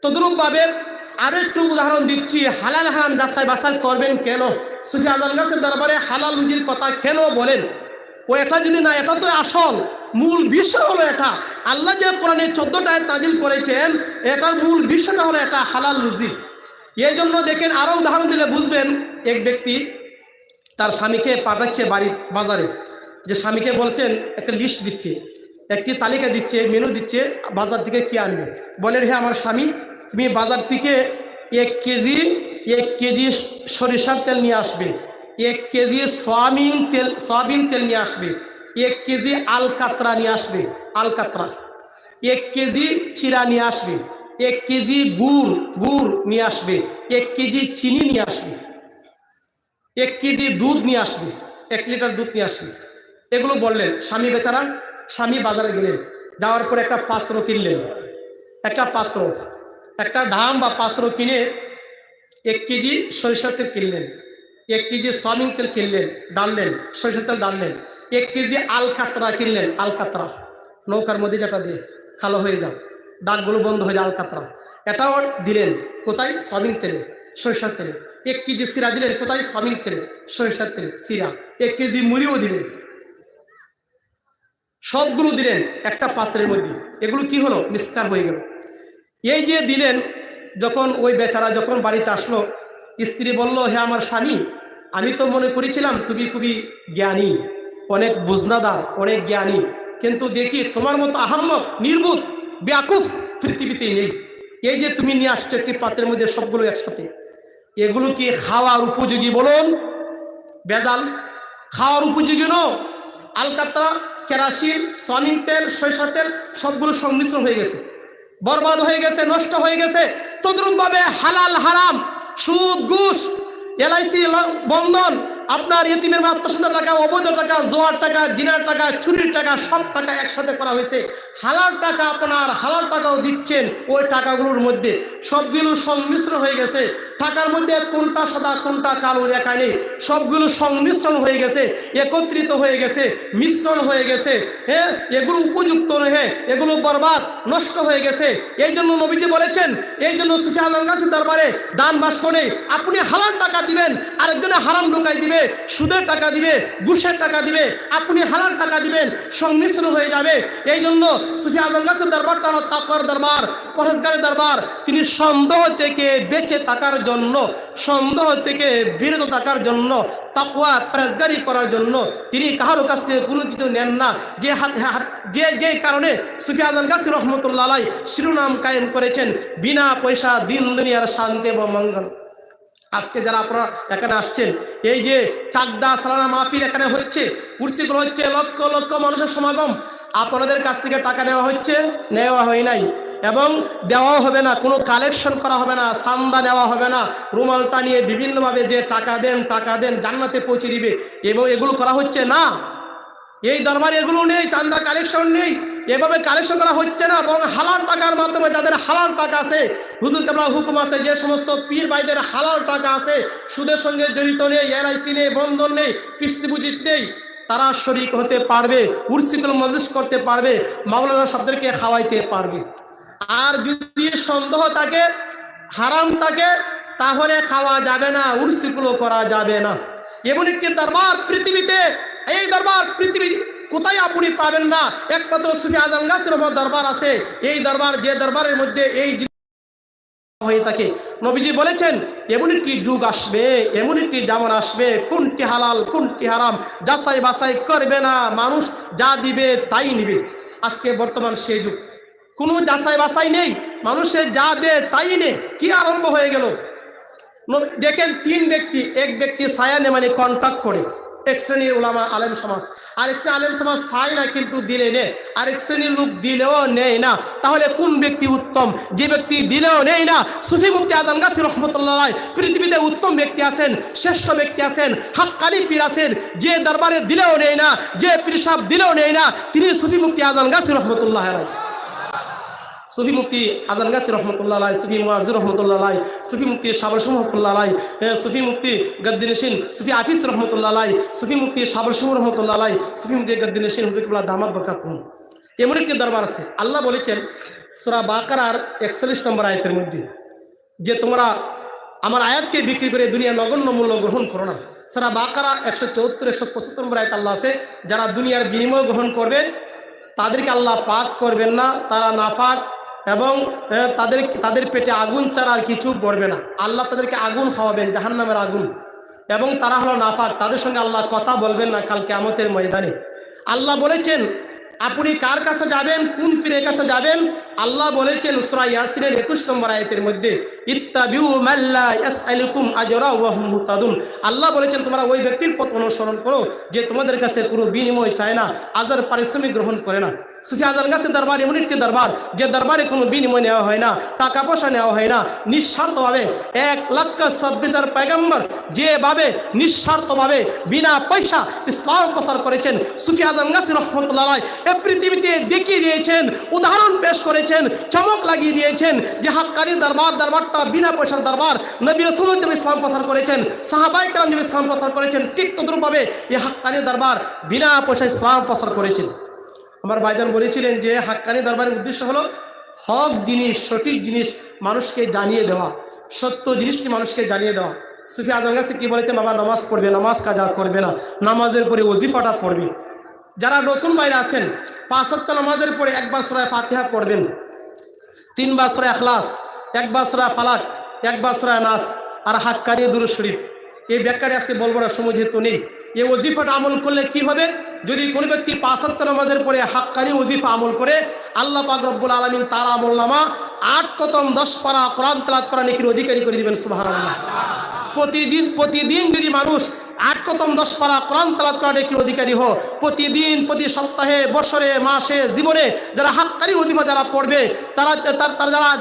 তদ্রূপভাবে আরো একটু উদাহরণ দিচ্ছি, হালাল হারাম যাচাই বাছাই করবেন কেন? সুফি আজম গাছের দরবারে হালাল রুজির কথা কেন বলেন? ও এটা যদি না, এটা তো আসল মূল বিষয় হলো এটা। আল্লাহ যে কোরআনে 14টা আয়াত নাজিল করেছেন, এটার মূল বিষয়টা হলো এটা হালাল রুজি। এই জন্য দেখেন, আরো উদাহরণ দিলে বুঝবেন। এক ব্যক্তি তার স্বামীকে পাঠাচ্ছে বাজারে, যে স্বামীকে বলছেন একটা লিস্ট দিচ্ছে, একটি তালিকা দিচ্ছে, মেনু দিচ্ছে, বাজার থেকে কি আনবে। বলেন, হ্যাঁ আমার স্বামী, তুমি বাজার থেকে 1 কেজি সরিষার তেল নিয়ে আসবে, 1 কেজি সয়াবিন তেল নিয়ে আসবে, 1 কেজি আলকাতরা নিয়ে আসবে, আলকাতরা 1 কেজি চিরা নিয়ে আসবে, 1 কেজি গুড় নিয়ে আসবে, 1 কেজি চিনি নিয়ে আসবে, 1 কেজি দুধ নিয়ে আসবে, 1 লিটার দুধ নিয়ে আসবে। এগুলো বললেন। স্বামী বাজারে গেলেন, যাওয়ার পর একটা পাত্র কিনলেন, একটা ঢাম বা পাত্র কিনে 1 কেজি সরিষার তেল কিনলেন, 1 কেজি সয়াবিন তেল কিনলেন, ডাললেন, সরিষার তেল ডাললেন, 1 কেজি আলকাতরা কিনলেন, আলকাতরা নৌকার মধ্যে যেটা দিয়ে কালো হয়ে যায়, দাগগুলো বন্ধ হয়ে যায়, আলকাতরা এটাও দিলেন। কোথায়? সয়াবিন তেলে, সরিষার তেলে। 1 কেজি সিরা দিলেন, কোথায়? সয়াবিন তেলে, সরিষার তেলে, সিরা। 1 কেজি মুড়িও দিলেন, সবগুলো দিলেন একটা পাত্রের মধ্যে। এগুলো কি হলো? মিষ্কার হয়ে গেল। এই যে দিলেন, যখন ওই বেচারা যখন বাড়িতে আসলো, স্ত্রী বলল, হ্যাঁ আমার স্বামী, আমি তো মনে করেছিলাম তুমি খুবই জ্ঞানী, অনেক বুঝনাদার, অনেক জ্ঞানী, কিন্তু দেখি তোমার মতো আহাম্মক, নির্বুধ, বেয়াকুফ পৃথিবীতেই নেই। এই যে তুমি নিয়ে আসছো একটি পাত্রের মধ্যে সবগুলো একসাথে, এগুলো কি খাওয়ার উপযোগী? বলুন, বেজাল খাওয়ার উপযোগী নো? আলকাতরা, কেরাসিন, সয়াবিন তেল, সরিষার তেল সবগুলো সংমিশ্রণ হয়ে গেছে, বরবাদ হয়ে গেছে, নষ্ট হয়ে গেছে। তদ্রূপভাবে হালাল হারাম, সুদ ঘুষ, LIC বন্ধন, আপনার ইতিমের আত্মসাতের টাকা, অবৈধ টাকা, জোয়ার টাকা, জিনার টাকা, চুরির টাকা, সব টাকা একসাথে করা হয়েছে। হালাল টাকা আপনার, হালাল টাকাও দিচ্ছেন, ওই টাকাগুলোর মধ্যে সবগুলো সংমিশ্রণ হয়ে গেছে। টাকার মধ্যে কোনটা সাদা কোনটা কালো রেখা নেই, সবগুলো সংমিশ্রণ হয়ে গেছে, একত্রিত হয়ে গেছে, মিশ্রণ হয়ে গেছে। হ্যাঁ, এগুলো উপযুক্ত নয়, এগুলো বরবাদ, নষ্ট হয়ে গেছে। এই জন্য নবীজি বলেছেন, এই জন্য সুফি আজম গাছের দরবারে দান বাক্স নেই। আপনি হালাল টাকা দিবেন, আরেকজনে হারাম ঢোকাই দিবে, সুদের টাকা দিবে, ঘুষের টাকা দিবে, আপনি হালাল টাকা দিবেন, সংমিশ্রণ হয়ে যাবে। এই জন্য সুফি আজম গাছের দরবারটা হলো তাকওয়ার দরবার, পরহেজগারের দরবার। তিনি সন্দেহ থেকে বেঁচে থাকার জন্য, সন্দেহ থেকে বিরত থাকার জন্য, তাকওয়া পরহেজগারি করার জন্য তিনি কারো কাছ থেকে কোনো কিছু নেন না। যে কারণে সুফি আজম গাছী রহমতুল্লাহ আলাইহি শিরোনাম কায়েম করেছেন, বিনা পয়সা দিন দুনিয়ার শান্তি এবং মঙ্গল। আজকে যারা আপনারা এখানে আসছেন, এই যে চাকদা সালানা মাহফিল এখানে হচ্ছে, কুরসিগুলো হচ্ছে, লক্ষ লক্ষ মানুষের সমাগম, আপনাদের কাছ থেকে টাকা নেওয়া হচ্ছে? নেওয়া হয় নাই। এবং দেওয়াও হবে না, কোনো কালেকশন করা হবে না, চান্দা নেওয়া হবে না, রুমালটা নিয়ে বিভিন্নভাবে যে টাকা দেন জান্নাতে পৌঁছে দিবে, এবং এগুলো করা হচ্ছে না। এই দরবারে এগুলো নেই, চান্দা কালেকশন নেই, এভাবে কালেকশন করা হচ্ছে না। এবং হালাল টাকার মাধ্যমে যাদের হালাল টাকা আছে, হুজুর কেবলা হুকুম আছে, যে সমস্ত পীর ভাইদের হালাল টাকা আছে, সুদের সঙ্গে জড়িত নেই, এলআইসি নেই, বন্ধন নেই, কিস্তি বুঝিত নেই, তারা শরীক হতে পারবে, উরসিকুল মজলিস করতে পারবে, মাওলানা সাহেবদেরকে খাওয়াইতে পারবে। আর যদি সন্দেহ থাকে, হারাম থাকে, তাহলে খাওয়া যাবে না, উরসিকুলও করা যাবে না। এমন একটি দরবার পৃথিবীতে, এই দরবার পৃথিবী কোথায় আপনি পাবেন না, একমাত্র সুফি আজম গাছের দরবার আছে। এই দরবার, যে দরবারের মধ্যে এই হয়ে থাকে, নবীজি বলেছেন এমন একটি যুগ আসবে, এমন একটি জামান আসবে, কোনটি হালাল কোনটি হারাম যাচাই বাছাই করবে না, মানুষ যা দিবে তাই নিবে। আজকে বর্তমান সেই যুগ, কোনো যাচাই বাছাই নেই, মানুষের যা দে তাই নে। কি আরম্ভ হয়ে গেল দেখেন, তিন ব্যক্তি, এক ব্যক্তি ছায়া নে মানে কন্ট্যাক্ট করে, এক শ্রেণীর উলামা আলেম সমাজ, আরেক শ্রেণীর আলেম সমাজ চায় না কিন্তু দিলে নেয়, আরেক শ্রেণীর লোক দিলেও নেয় না। তাহলে কোন ব্যক্তি উত্তম? যে ব্যক্তি দিলেও নেয় না। সুফি মুফতি আজম গাছী রহমতুল্লাহ আলাইহি পৃথিবীতে উত্তম ব্যক্তি আছেন, শ্রেষ্ঠ ব্যক্তি আছেন, হাক্কানি পীর আছেন, যে দরবারে দিলেও নেয় না, যে পীর সাহেব দিলেও নেয় না, তিনি সুফি মুফতি আজম গাছী রহমতুল্লাহ আলাইহি। সুফি মুফতি আজম গাছী রহমতুল্লাহ আলাইহি, সুফি মুআজ্জির রহমতুল্লাহ আলাইহি, সুফি মুফতি শাবরশু রহমতুল্লাহ আলাইহি, সুফি মুফতি গদ্দিনশিন সুফি আফিস রহমতুল্লাহ আলাইহি, সুফি মুফতি শাবরশু রহমতুল্লাহ আলাইহি, সুফি মুফতি গদ্দিনশিন হুজুর কিবলা দামাত বরকাতুহুম। এমন একটি দরবার আছে। আল্লাহ বলেছেন সূরা বাকারার 41 নম্বর আয়াতের মধ্যে যে তোমরা আমার আয়াতকে বিক্রি করে দুনিয়া নগণ্য মূল্য গ্রহণ করো না। সূরা বাকারা 174 175 নম্বর আয়াত আল্লাহ আছে, যারা দুনিয়ার বিনিময় গ্রহণ করবে তাদেরকে আল্লাহ পাক করবেন না, তারা নাফাক, এবং তাদের পেটে আগুন ছাড়া আর কিছু পড়বে না। আল্লাহ তাদেরকে আগুন খাওয়াবেন, জাহান্নামের আগুন, এবং তারা হলো নাফাক, তাদের সঙ্গে আল্লাহ কথা বলবেন না কাল কিয়ামতের ময়দানে। আল্লাহ বলেছেন আপনি কার কাছে যাবেন, কোন পীরের কাছে যাবেন? আল্লাহ বলেছেন সূরা ইয়াসিনের 21 নম্বর আয়াতের মধ্যে, ইত্তাবিউ মাল্লা ইয়াসআলুকুম আজরা ওয়া হুম মুহতাদুন। আল্লাহ বলেছেন তোমরা ওই ব্যক্তির পথ অনুসরণ করো যে তোমাদের কাছে কোনো বিনিময় চায় না, আজার পারিশ্রমিক গ্রহণ করে না। সুফি আজম গাছের দরবার এমন একটি দরবার যে দরবারে কোনো বিনিময় নেওয়া হয় না, টাকা পয়সা নেওয়া হয় না, নিঃস্বার্থভাবে 1,26,000 পয়গম্বর যেভাবে নিঃস্বার্থভাবে বিনা পয়সা ইসলাম প্রচার করেছেন, সুফি আজম গাছী রহমতুল্লাহ আলাইহি এই পৃথিবীতে দেখিয়ে দিয়েছেন, উদাহরণ পেশ করেছেন, চমক লাগিয়ে দিয়েছেন যে হাক্কানি দরবারটা বিনা পয়সার দরবার। নবী রাসূল যেভাবে ইসলাম প্রচার করেছেন, সাহাবায়ে কেরাম যেভাবে ইসলাম প্রচার করেছেন, ঠিক তদ্রূপভাবে এই হাক্কানি দরবার বিনা পয়সা ইসলাম প্রচার করেছেন। আমার ভাইজান বলেছিলেন যে হাক্কানি দরবারের উদ্দেশ্য হলো হক জিনিস, সঠিক জিনিস মানুষকে জানিয়ে দেওয়া, সত্য জিনিসটি মানুষকে জানিয়ে দেওয়া। সুফি আজম গাছী কি বলেছেন? বাবা নামাজ পড়বে, নামাজ কাজা করবে না, নামাজের পরে ওজিফাটা পড়বে। যারা নতুন বাইরে আছেন 5 ওয়াক্ত নামাজের পরে একবার সূরা ফাতিহা পড়বেন, 3 বার সূরা ইখলাস, 1 বার সূরা ফালাক, 1 বার সূরা নাস, আর হাক্কানি দুরূদ শরীফ। এই ব্যাখ্যাটা আজকে বলবো না, সময় যেহেতু নেই। এই ওজিফাটা আমল করলে কি হবে? যদি কোনো ব্যক্তি 5 ওয়াক্ত নামাজের পরে হাক্কানি ওজিফা আমল করে, আল্লাহ পাক রব্বুল আলামিন তার আমলনামা 8 কদম 10 পারা কোরআন তেলাওয়াত করা নেকির অধিকারী করে দিবেন। সুবহানাল্লাহ। প্রতিদিন যদি মানুষ 8 কদম 10 পারা কোরআন তেলাওয়াত করা নেকির অধিকারী হো, প্রতিদিন, প্রতি সপ্তাহে, বছরে, মাসে, জীবনে যারা হাক্কানি ওজিফা যারা পড়বে,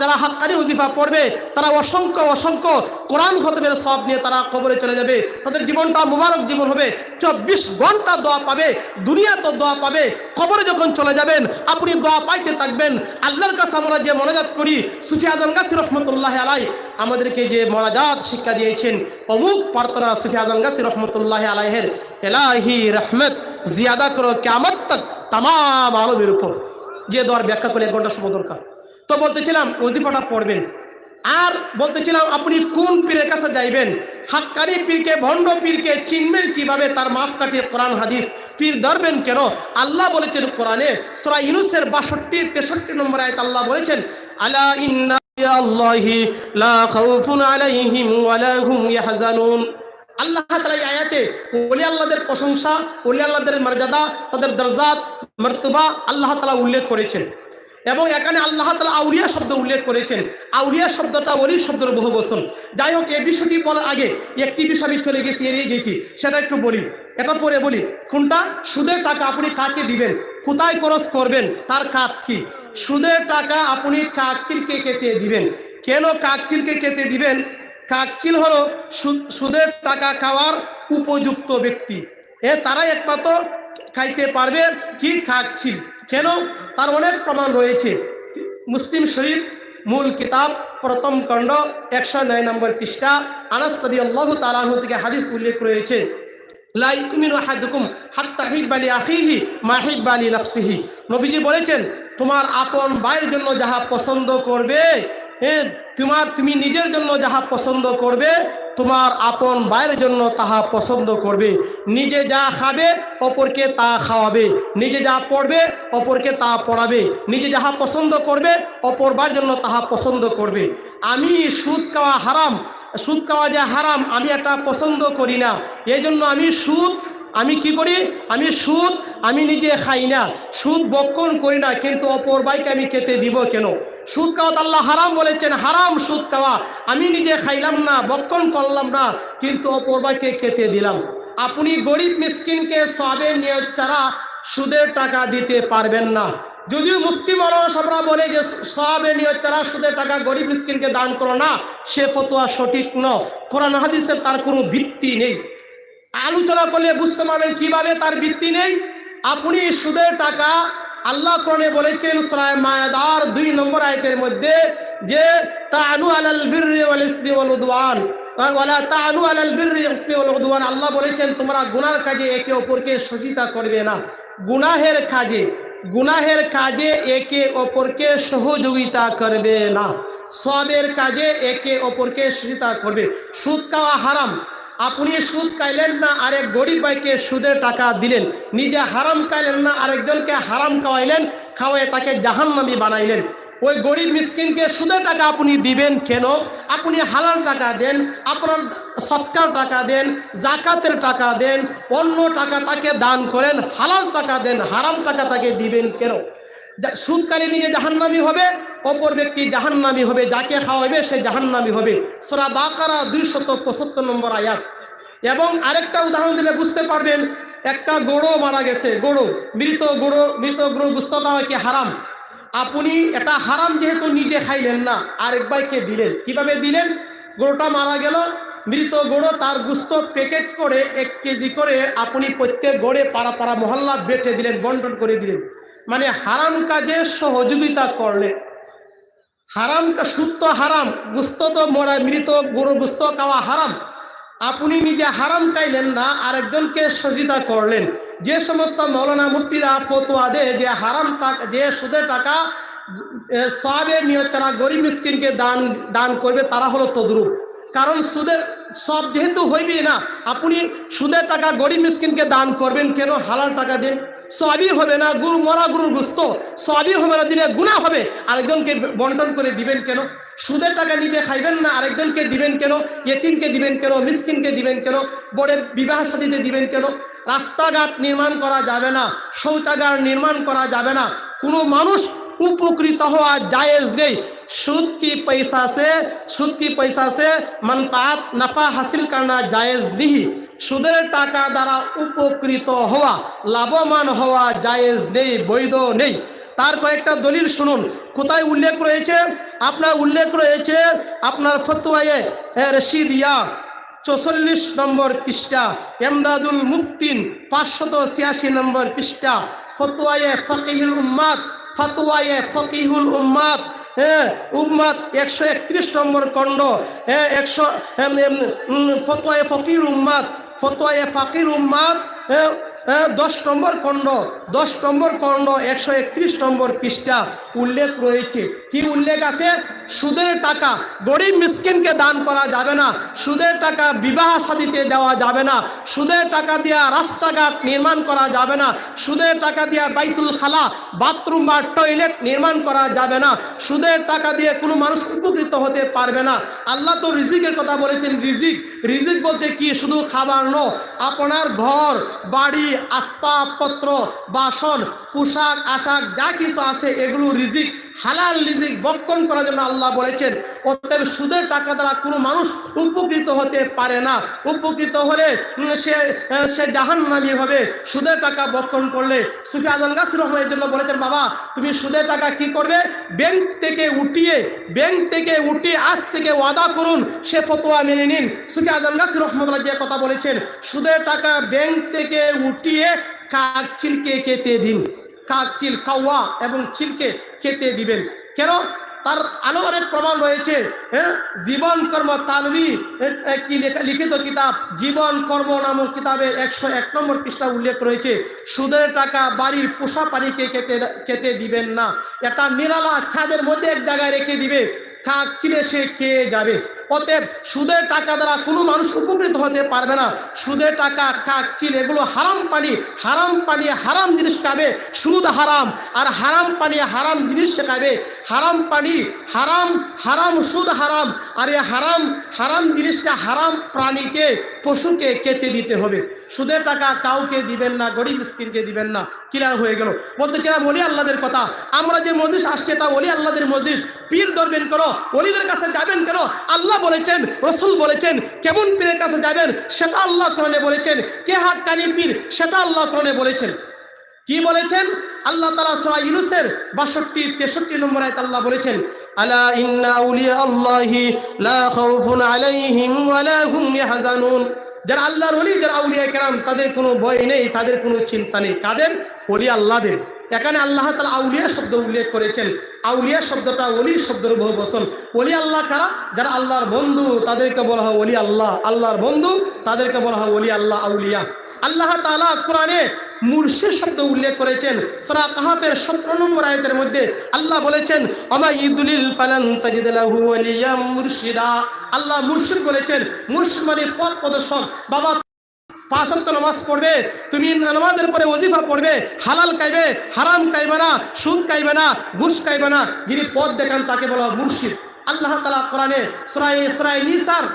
যারা হাক্কানি ওজিফা পড়বে, তারা অসংখ্য কোরআন খতমের সওয়াব নিয়ে তারা কবরে চলে যাবে। তাদের জীবনটা মুবারক জীবন হবে, 24 ঘন্টা দোয়া পাবে, দুনিয়া তো দোয়া পাবে, কবরে যখন চলে যাবেন আপনি দোয়া পাইতে থাকবেন। আল্লাহর কাছে আমরা যে মোনাজাত করি, সুফি আজম গাছী রহমতুল্লাহ আলাইহি আমাদেরকে যে মোনাজাত শিক্ষা দিয়েছেন, অমুক প্রার্থনা সুফি আজম গাছী রহমতুল্লাহ আলাইহির ইলাহি রহমত জিয়াদা করো কিয়ামত তক তাম আলমের উপর, যে দোয়ার ব্যাখ্যা করে 1 ঘন্টা সময় দরকার। তো বলতেছিলাম ওজিফাটা পড়বেন, আর বলতেছিলাম আপনি কোন পীরের কাছে যাইবেন। হাক্কানি পীরকে, ভণ্ড পীরকে চিনবেন কিভাবে? তার মাপ কাটিয়ে কোরআন হাদিস। পীর ধরবেন কেন? আল্লাহ বলেছেন কোরআনে সূরা ইউনূসের 62-63 নম্বর আয়াত আল্লাহ বলেছেন, আলা ইন্না আল্লাহি লা খাউফুন আলাইহিম ওয়া লা হুম ইয়াহজানুন। আল্লাহ তাআলা এই আয়াতে ওলি আল্লাহদের প্রশংসা, ওলি আল্লাহদের মর্যাদা, তাদের দরজাত মর্তবা আল্লাহ তাআলা উল্লেখ করেছেন। এবং এখানে আল্লাহ তাআলা আউলিয়া শব্দ উল্লেখ করেছেন। আউলিয়া শব্দটা ওলির শব্দের বহু বচন। যাই হোক, এই বিষয়টি বলার আগে একটি বিষয় চলে গেছি, এড়িয়ে গেছি, সেটা একটু বলি। এটা পরে বলি। কোনটা? সুদের টাকা আপনি কাকে দিবেন, কোথায় খরচ করবেন, তার খাত কি? সুদের টাকা আপনি কাকচিলকে কেটে দিবেন। কেন কাকচিলকে কেটে দিবেন? কাকচিল হলো সুদের টাকা খাওয়ার উপযুক্ত ব্যক্তি, তারাই একমাত্র খাইতে পারবে কি কাকচিল। কেন? তার অনেক প্রমাণ রয়েছে। মুসলিম শরীফ মূল কিতাব প্রথম খণ্ড 109 নম্বর পৃষ্ঠা আনাস রাদিয়াল্লাহু তাআলা আনহু থেকে হাদিস উল্লেখ রয়েছে, লা ইউমিনু আহাদুকুম হাত্তা ইউহিব্বা লিআখিহি মা ইউহিব্বা লিনাফসিহি। নবীজি বলেছেন, তোমার আপন ভাইয়ের জন্য যাহা পছন্দ করবে, তুমি নিজের জন্য যাহা পছন্দ করবে, তোমার আপন ভাইয়ের জন্য তাহা পছন্দ করবে। নিজে যা খাবে অপরকে তা খাওয়াবে, নিজে যা পড়বে অপরকে তা পড়াবে, নিজে যাহা পছন্দ করবে অপর ভাইয়ের জন্য তাহা পছন্দ করবে। আমি সুদ খাওয়া হারাম, সুদ খাওয়া যে হারাম আমি এটা পছন্দ করি না, এই জন্য আমি কি করি? আমি সুদ আমি নিজে খাই না, সুদ বক্ষণ করি না, কিন্তু অপর ভাইকে আমি খেতে দিব কেন? সুদ খাওয়া আল্লাহ হারাম বলেছেন, হারাম সুদ খাওয়া। আমি নিজে খাইলাম না, বক্ষণ করলাম না, কিন্তু অপর ভাইকে খেতে দিলাম। আপনি গরিব মিসকিনকে সওয়াবের নিয়ত ছাড়া সুদের টাকা দিতে পারবেন না। যদিও মুফতি মাওলানা সাহেবরা বলে যে সওয়াবের নিয়ত ছাড়া সুদের টাকা গরিব মিসকিনকে দান করো না, সে ফতোয়া সঠিক নয়। কোরআন হাদিসের তার কোনো ভিত্তি নেই। আলোচনা করলে বুঝতে পারবেন কিভাবে তার ভিত্তি নেই। আপনি সুদের টাকা, আল্লাহ কোরআনে বলেছেন সূরা মায়েদার 2 নম্বর আয়াতের মধ্যে যে তাআনু আলাল বিররি ওয়াল ইসমি ওয়াল উদওয়ান ওয়ালা তাআনু আলাল বিররি ওয়াল ইসমি ওয়াল উদওয়ান। আল্লাহ বলেছেন তোমরা গুনাহের কাজে একে অপরকে সহযোগিতা করবে না। গুনাহের কাজে একে অপরকে সহযোগিতা করবে না, সওয়াবের কাজে একে অপরকে সহযোগিতা করবে। সুদ খাওয়া হারাম, আপনি সুদ খাইলেন না, আরেক গরিব ভাইকে সুদের টাকা দিলেন। নিজে হারাম খাইলেন না, আরেকজনকে হারাম খাওয়াইলেন, খাওয়াই তাকে জাহান্নামী বানাইলেন। ওই গরিব মিসকিনকে সুদের টাকা আপনি দিবেন কেন? আপনি হালাল টাকা দেন, আপনার সদকার টাকা দেন, জাকাতের টাকা দেন, অন্য টাকা তাকে দান করেন, হালাল টাকা দেন, হারাম টাকা তাকে দিবেন কেন? সুদকারী নিজে জাহান্নামী হবে, অপর ব্যক্তি জাহান্নামী হবে, যাকে খাওয়াবে সে জাহান্নামী হবে। সূরা বাকারা 275 নম্বর আয়াত। এবং আরেকটা উদাহরণ দিলে বুঝতে পারবেন, একটা গরু মারা গেছে, মৃত গরু বুঝতে পাওয়া কি হারাম। আপনি এটা হারাম যেহেতু নিজে খাইলেন না, আরেক ভাইকে দিলেন। কিভাবে দিলেন? গরুটা মারা গেল, মৃত গরু, তার গোশত প্যাকেট করে 1 কেজি করে আপনি প্রত্যেক গড়ে পাড়া মহল্লা বেটে দিলেন, বন্টন করে দিলেন। মানে হারাম কাজে সহযোগিতা করলেন। হারাম সুদ তো হারাম, গোশত তো মরা মৃত গরুর গোশত খাওয়া হারাম। আপনি নিজে হারাম খাইলেন না, আরেকজনকে সহযোগিতা করলেন। যে সমস্ত মৌলানা মুফতিরা ফতোয়া দেয় যে হারাম টাকা, যে সুদের টাকা সওয়াবের নিয়ত ছাড়া গরিব মিসকিনকে দান করবে, তারা হলো তদ্রুপ। কারণ সুদের সব যেহেতু হইবে না, আপনি সুদের টাকা গরিব মিসকিনকে দান করবেন কেন? হালাল টাকা দেন, সওয়াবই হবে না। মরা গরুর গোশত সওয়াবই হবে না, দিলে গুনাহ হবে। আরেকজনকে বন্টন করে দিবেন কেন? সুদের টাকা নিজে খাইবেন না, আরেকজনকে দিবেন কেন? ইয়েতিমকে দিবেন কেন? মিসকিনকে দিবেন কেন? বড়ের বিবাহ শাদীতে দিবেন কেন? রাস্তাঘাট নির্মাণ করা যাবে না, শৌচাগার নির্মাণ করা যাবে না, কোনো মানুষ উপকৃত হওয়া জায়েজ নেই। सूद की पैसा से मनफात नफा हासिल करना जायज़ नहीं। সুদের টাকা দ্বারা উপকৃত হওয়া, লাভবান হওয়া জায়েজ নেই, বৈধ নেই। তার কয়েকটা দলিল শুনুন। কোথায় উল্লেখ রয়েছে? আপনার ফতোয়ায়ে রশিদিয়া 44 নম্বর পৃষ্ঠা, এমদাদুল মুফতিন 586 নম্বর পৃষ্ঠা, ফতোয়ায়ে ফকিহুল উম্মাত 131 নম্বর খণ্ড, ফতোয়ায়ে ফকিহুল উম্মাত 10 নম্বর খণ্ড 131 নম্বর পৃষ্ঠা উল্লেখ রয়েছে। কি উল্লেখ আছে? সুদের টাকা গরিব মিসকিনকে দান করা যাবে না, সুদের টাকা বিবাহ শাদীতে দেওয়া যাবে না, সুদের টাকা দিয়া রাস্তাঘাট নির্মাণ করা যাবে না, সুদের টাকা দিয়া বাইতুল খালা বাথরুম বা টয়লেট নির্মাণ করা যাবে না, সুদের টাকা দিয়ে কোনো মানুষ উপকৃত হতে পারবে না। আল্লাহ তো রিজিকের কথা বলেছেন। রিজিক বলতে কি? শুধু খাবার নয়, আপনার ঘর বাড়ি, আসবাবপত্র, বাসন পোশাক আশাক যা কিছু আছে এগুলো রিজিক, হালাল রিজিক বক্ষণ করার জন্য আল্লাহ বলেছেন। অতএব সুদের টাকা দ্বারা কোনো মানুষ উপকৃত হতে পারে না। উপকৃত হলে সে জাহান্নামী হবে সুদের টাকা বক্ষণ করলে। সুফি আজম গাছী রহমানের জন্য বলেছেন, বাবা তুমি সুদের টাকা কি করবে? ব্যাংক থেকে উঠিয়ে আজ থেকে ওয়াদা করুন, সে ফতোয়া মেনে নিন। সুফি আজম গাছী রহমাতুল্লাহ যে কথা বলেছেন, সুদের টাকা ব্যাংক থেকে উঠিয়ে কাক চিলকে কেটে দিন। কাক চিল, কাওয়া এবং চিলকে কেটে দিবেন। কেন? তার আরো অনেক প্রমাণ রয়েছে। জীবন কর্ম তালবি একটি লিখিত কিতাব জীবন কর্ম নামক কিতাবে 101 নম্বর পৃষ্ঠা উল্লেখ রয়েছে, সুদের টাকা বাড়ির পোষা পানিকে কেটে দিবেন না। এটা নিরালা ছাদের মধ্যে এক জায়গায় রেখে দিবে, কাক চিলে সে খেয়ে যাবে। অতএব সুদের টাকা দ্বারা কোনো মানুষ উপকৃত হতে পারবে না। সুদের টাকা, কাক চিল এগুলো হারাম পানি হারাম জিনিস খাবে। সুদ হারাম, আর হারাম পানি হারাম জিনিস খাবে। হারাম পানি হারাম, সুদ হারাম, আর এই হারাম জিনিসটা হারাম প্রাণীকে, পশুকে কেটে দিতে হবে। সুদের টাকা কাউকে দিবেন না, গরিব মিসকিনকে দিবেন না। ক্লিয়ার হয়ে গেল? বলতে চাইলাম ওলি আল্লাহদের কথা। আমরা যে মজলিস আসছে এটা ওলি আল্লাহদের মজলিস। পীর ধরবেন কেন? ওলিদের কাছে যাবেন কেন? আল্লাহ বলেছেন, রসুল বলেছেন। কেমন পীরের কাছে যাবেন সেটা আল্লাহ কোরআনে বলেছেন। কে হাক্কানি পীর সেটা আল্লাহ কোরআনে বলেছেন। কি বলেছেন? আল্লাহ তাআলা সূরা ইউনূসের 62-63 নম্বর আয়াতে আল্লাহ বলেছেন, আলা ইন্না আউলিয়া আল্লাহি লা খাউফুন আলাইহিম ওয়া লা হুম ইয়াহজানুন। যারা আল্লাহর ওলি, যারা আউলিয়া কেরাম, তাদের কোনো ভয় নেই, তাদের কোনো চিন্তা নেই। কাদের? ওলি আল্লাহদের। এখানে আল্লাহ তাআলা আউলিয়া শব্দ উল্লেখ করেছেন। আউলিয়া শব্দটা ওলি শব্দের বহু বচন। ওলি আল্লাহ কারা? যারা আল্লাহর বন্ধু তাদেরকে বলা হয় ওলি আল্লাহ। আল্লাহর বন্ধু তাদেরকে বলা হয় ওলি আল্লাহ, আউলিয়া। আল্লাহ তাআলা কোরআনে মুর্শিদ শব্দ উল্লেখ করেছেন। সূরা কাহফের 17 নম্বর আয়াতের মধ্যে আল্লাহ বলেছেন, ওমা ইদলিল ফালান তাজিদ লাহু ওয়ালিয়াম মুরশিদা। আল্লাহ মুর্শিদ বলেছেন। মুর্শিদ মানে পথ প্রদর্শক। বাবা 5 ওয়াক্ত নামাজ পড়বে, তুমি নামাজের পরে ওজিফা পড়বে, হালাল খাইবে, হারাম খাইবে না, সুদ খাইবে না, ঘুষ খাইবে না। যিনি পথ দেখান তাকে বলা হয় মুর্শিদ। আল্লাহ তাআলা কোরআনে সূরা নিসার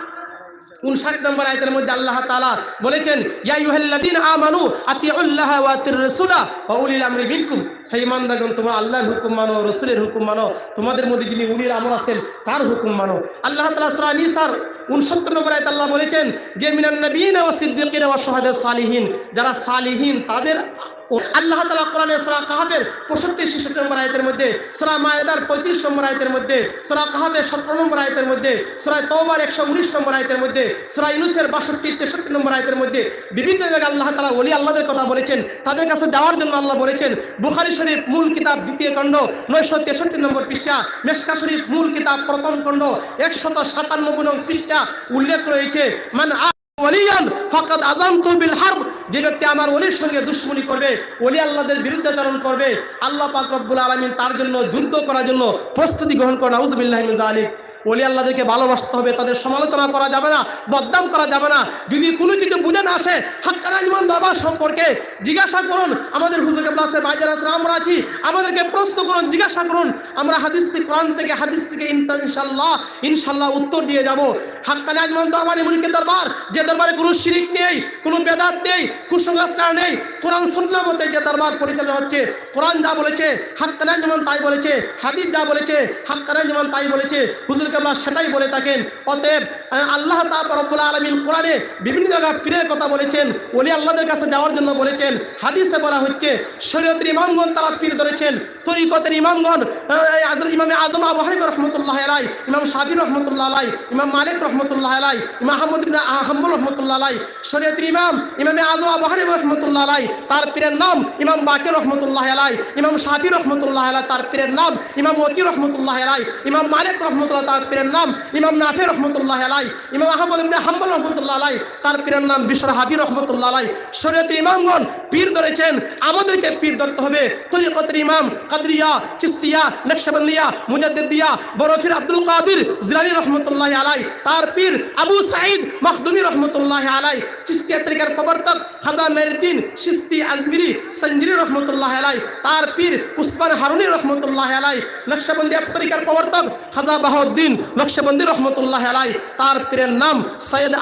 59 নম্বর আয়াতের মধ্যে আল্লাহ তাআলা বলেছেন, ইয়া আইয়ুহাল্লাযীনা আমানু আতিউল্লাহা ওয়া আতির রাসূলা ওয়া উলিল আমরি মিনকুম। হে ঈমানদারগণ, তোমরা আল্লাহর হুকুম মানো, রাসূলের হুকুম মানো, তোমাদের মধ্যে যিনি উলিল আমর আছেন তার হুকুম মানো। আল্লাহ তাআলা সূরা নিসার 69 নম্বর আয়াতে আল্লাহ বলেছেন যে মিনান নাবিয়িনা ওয়া সিদ্দিকিনা ওয়া শুহাদা সালিহিন, যারা সালিহিন তাদের। আল্লাহ তাআলা কোরআনে সূরা কাহফের 65-66 নম্বর আয়াতের মধ্যে, সূরা মায়েদার 35 নম্বর আয়াতের মধ্যে, সূরা কাহফের 17 নম্বর আয়াতের মধ্যে, সূরা তাওবার 119 নম্বর আয়াতের মধ্যে, সূরা ইউনূসের 62-63 নম্বর আয়াতের মধ্যে বিভিন্ন জায়গায় আল্লাহ তাআলা ওলি আল্লাহদের কথা বলেছেন। তাদের কাছে যাওয়ার জন্য আল্লাহ বলেছেন। বুখারী শরীফ মূল কিতাব 2য় খণ্ড 963 নম্বর পৃষ্ঠা, মিশকাত শরীফ মূল কিতাব 1ম খণ্ড 197 নং পৃষ্ঠা উল্লেখ রয়েছে, মান ওয়ালিয়ান ফাকাদ আযানতু বিল হারব। যে ব্যক্তি আমার ওলির সঙ্গে দুশমনি করবে, ওলি আল্লাহদের বিরুদ্ধাচরণ করবে, আল্লাহ পাক রব্বুল আলামিন তার জন্য যুদ্ধ করার জন্য প্রস্তুতি গ্রহণ করেন। নাউযুবিল্লাহি মিন যালিক। ওলি আল্লাহদেরকে ভালোবাসতে হবে, তাদের সমালোচনা করা যাবে না, বদনাম করা যাবে না। যদি কোনো কিছু বুঝে না আসে হাক্কানি ইমান দরবার সম্পর্কে জিজ্ঞাসা করুন। আমাদের হুজুর কেবলা আছে, ভাইজান আছে, আমরা আছি, আমাদেরকে প্রশ্ন করুন, জিজ্ঞাসা করুন। আমরা হাদিস থেকে, কোরআন থেকে, হাদিস থেকে ইনশাআল্লাহ উত্তর দিয়ে যাব। হাক্কানি ইমান দরবার এমন একটি দরবার যে দরবারে কোনো শিরিক নেই, কোনো বেদাত নেই, কুসংস্কার নেই। কোরআন সুন্নাহ মতে যে দরবার পরিচালিত হচ্ছে, কোরআন যা বলেছে হাক্কানি ইমান তাই বলেছে, হাদিস যা বলেছে হাক্কানি ইমান তাই বলেছে, হুজুর কেবলা সেটাই বলে থাকেন। অতএব আল্লাহ তাআলা রব্বুল আলামিন কোরআনে বিভিন্ন জায়গায় পীরের কথা বলেছেন, ওলি আল্লাহদের কাছে যাওয়ার জন্য বলেছেন। হাদিসে বলা হচ্ছে শরীয়তের ইমামগণ তারা পীর ধরেছেন, তরিকতের ইমামগণ ইমামে আযম আবু হানিফা রাহমাতুল্লাহি আলাইহি, ইমাম শাফি রাহমাতুল্লাহি আলাইহি, ইমাম মালিক রাহমাতুল্লাহি আলাইহি, ইমাম আহমদ ইবনে হাম্বল রাহমাতুল্লাহি আলাইহি। শরীয়তের ইমাম ইমামে আযম আবু হানিফা রাহমাতুল্লাহি আলাইহি, তার পীরের নাম ইমাম বাকির রাহমাতুল্লাহি আলাইহি। ইমাম শাফি রাহমাতুল্লাহি আলাইহি, তার পীরের নাম ইমাম ওয়াকি রাহমাতুল্লাহি আলাইহি। ইমাম মালিক রাহমাতুল্লাহি, তার পীরের নাম ইমাম নাফি রাহমাতুল্লাহি আলাইহি। ইমাম আহমদ ইবনে হাম্বল রাহমাতুল্লাহি আলাইহি, তার পীরের নাম বিশর হাবি রাহমাতুল্লাহি আলাইহি। শরীয়তের ইমামগণ পীর ধরেছেন, আমাদেরকে পীর ধরতে হবে। তরিকতের ইমাম কাদরিয়া, চিশতিয়া, নকশবন্দিয়া, মুজাদ্দিদিয়া, বরফির আব্দুল কাদির জিলানী রাহমাতুল্লাহি আলাইহি, তার পীর আবু সাঈদ মাখদুমি রাহমাতুল্লাহি আলাইহি। চিশতিয়া তরিকার প্রবর্তক খাজা মেহরুদ্দিন চিশতি আজমিরি সঞ্জরি রাহমাতুল্লাহি আলাইহি, তার পীর উসমান হারুনি রাহমাতুল্লাহি আলাইহি। নকশবন্দিয়া তরিকার প্রবর্তক খাজা বাহাউদ্দিন নকশবন্দি রাহমাতুল্লাহি আলাইহি, তার পীরের নাম সৈয়দ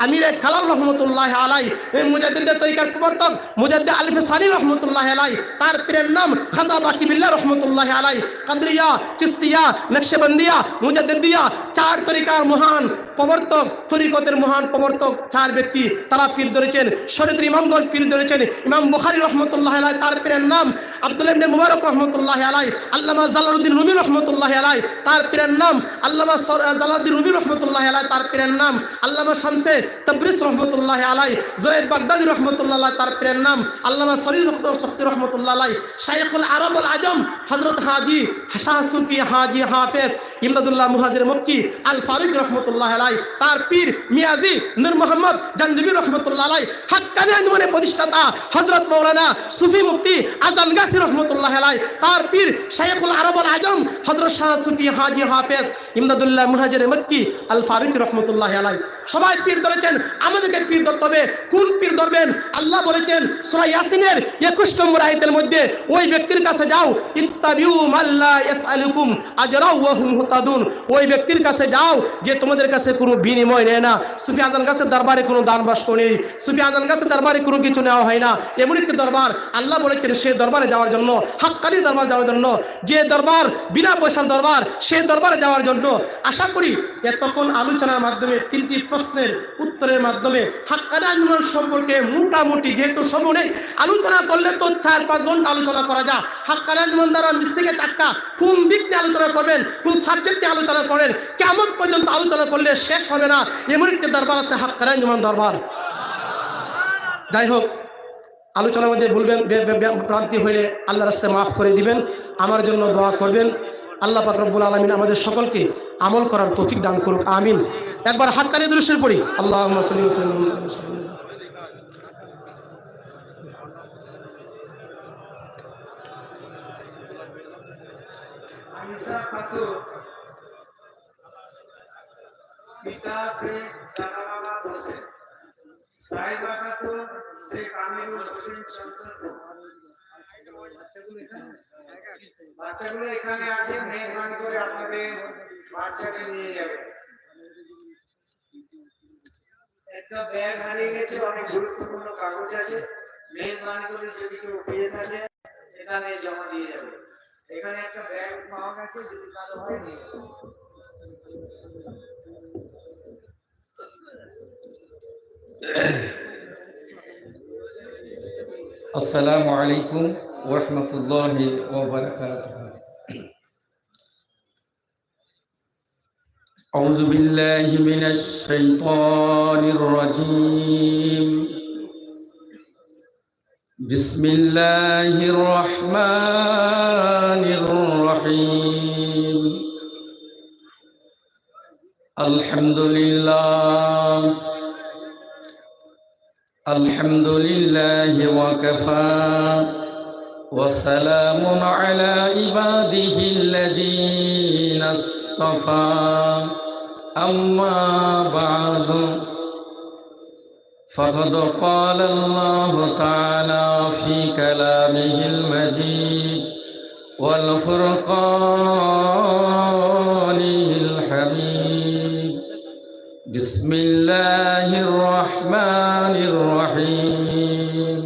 আমিরে কালাম রাহমাতুল্লাহি আলাইহি। মুজাদ্দিদ তরিকার প্রবর্তক মুজাদ্দিদ আলিফ সানি রহমতুল্লাহ আলাই, তার পীরের নাম খাজা বাকি বিল্লাহ রহমতুল্লাহ আলাই। কাদরিয়া, চিস্তিয়া, নকশবন্দিয়া, মুজাদ্দিদিয়া, চার তরিকার মহান প্রবর্তক, তরিকতের মহান প্রবর্তক চার ব্যক্তি, তারা পীর ধরেছেন। শরীয়তের ইমামগণ পীর ধরেছেন। ইমাম বুখারী রহমতুল্লাহ আলাই, তার পীরের নাম আব্দুল্লাহ ইবনে মুবারক রহমতুল্লাহ আলাই। আল্লামা জালালউদ্দিন রুমি রহমতুল্লাহ আলাই, তার পীরের নাম আল্লামা জালালউদ্দিন রুমি রহমতুল্লাহ আলাই, তার পীরের নাম আল্লামা শামসে তাবরিজ রহমতুল্লাহ আলাই। জুনায়েদ বাগদাদি রহমতুল্লাহ আলাই, তার পীরের নাম আল্লামা শরীফ শক্তি রহমতুল্লাহ আলাই। শাইখুল আরব আল আজম হযরত হাজী শাহ সুফি হাজী হাফেজ ইমদাদুল্লাহ মুহাজির মক্কি আল ফারুক রহমতুল্লাহ আলাই, তার পীর মিয়াজি নূর মোহাম্মদ জানজুবি রহমতুল্লাহ আলাই। হাক্কানি আঞ্জুমানের প্রতিষ্ঠাতা হযরত মাওলানা সুফি মুফতি আজান গাছি রহমতুল্লাহ আলাই, তার পীর শাইখুল আরব আল আজম হযরত শাহ সুফি হাজী হাফেজ ইমদাদুল্লাহ মুহাজির মক্কি আল ফারুক রহমতুল্লাহ আলাই। সবাই পীর ধরেছেন, আমাদেরকে পীর ধরতে হবে। কোন পীর ধরবেন? আল্লাহ বলেছেন সূরা ইয়াসিনের 21 নম্বর আয়াতের মধ্যে, ওই ব্যক্তির কাছে যাও, ইত্তাবিউ মাল্লা ইয়াসআলুকুম আজরা ওয়া হুম মুহতাদুন। ওই ব্যক্তির কাছে যাও যে তোমাদের কাছে কোনো বিনিময় নেয় না। সুফি আজান গাছের দরবারে কোনো দান বাক্স নেই, সুফি আজান গাছের দরবারে কোনো কিছু নেওয়া হয় না। এমন একটি দরবার আল্লাহ বলেছেন সে দরবারে যাওয়ার জন্য, হাক্কানি দরবার যাওয়ার জন্য, যে দরবার বিনা পয়সার দরবার, সে দরবারে যাওয়ার জন্য। আশা করি এতক্ষণ আলোচনার মাধ্যমে, তিনটি প্রশ্নের উত্তরের মাধ্যমে হাক্কানি আঞ্জুমান সম্পর্কে মোটামুটি, যেহেতু সময় নেই, আলোচনা করলে তো 4-5 ঘন্টা আলোচনা করা যায়। হাক্কানি আঞ্জুমান দ্বারা মিস্ত্রিকে চাক্কা কোন দিক নিয়ে আলোচনা করবেন, কোন সাবজেক্টে আলোচনা করেন, কেমন পর্যন্ত আলোচনা করলে শেষ হবে না, এমন একটি দরবার আছে হাক্কানি আঞ্জুমান দরবার। যাই হোক, আলোচনার মধ্যে ভুলবেন প্রান্তি হইলে আল্লাহর রাস্তায় মাফ করে দিবেন, আমার জন্য দোয়া করবেন। আল্লাহ পাক রব্বুল আলামিন আমাদের সকলকে আমল করার তৌফিক দান করুক, আমিন। একবার হাক্কানি দুরূদ শরীফ পড়ি। আল্লাহুম্মা সাল্লি ওয়া সাল্লিম আলা রাসূলিল্লাহ। আনিসা খাতুন পিতা से জালালাবাদ হোসেন, সাইবা খাতুন শেখ আমিরুল হোসেন শামসুদ্দৌলা। বাচ্চাগুলো এখানে আছে, মেহরবানি করে আপনাদের বাচ্চাকে নিয়ে যাবেন। একটা ব্যাগ হারিয়ে গেছে, অনেক গুরুত্বপূর্ণ কাগজ আছে, মেহরবানি করে যদি কেউ পেয়ে থাকে এখানে জমা দিয়ে যাবে। এখানে একটা ব্যাগ পাওয়া গেছে, যদি কারো হয় নিয়ে যাবে। السلام عليكم ورحمة الله وبركاته. أعوذ بالله من الشيطان الرجيم. بسم الله الرحمن الرحيم. الحمد لله الحمد لله وكفى وسلام على عباده الذين اصطفى أما بعد فقد قال الله تعالى في كلامه المجيد والفرقان الحميد. بسم الله الرحمن الرحيم.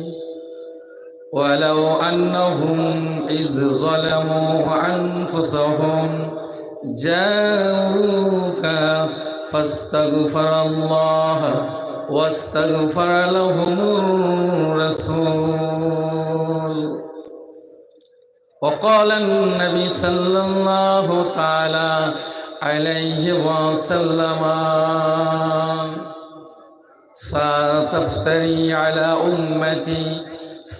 ولو أنهم إذ ظلموا أنفسهم جاءوك فاستغفر الله واستغفر لهم الرسول وقال النبي صلى الله تعالى عليه وسلم ستفتري على أمتي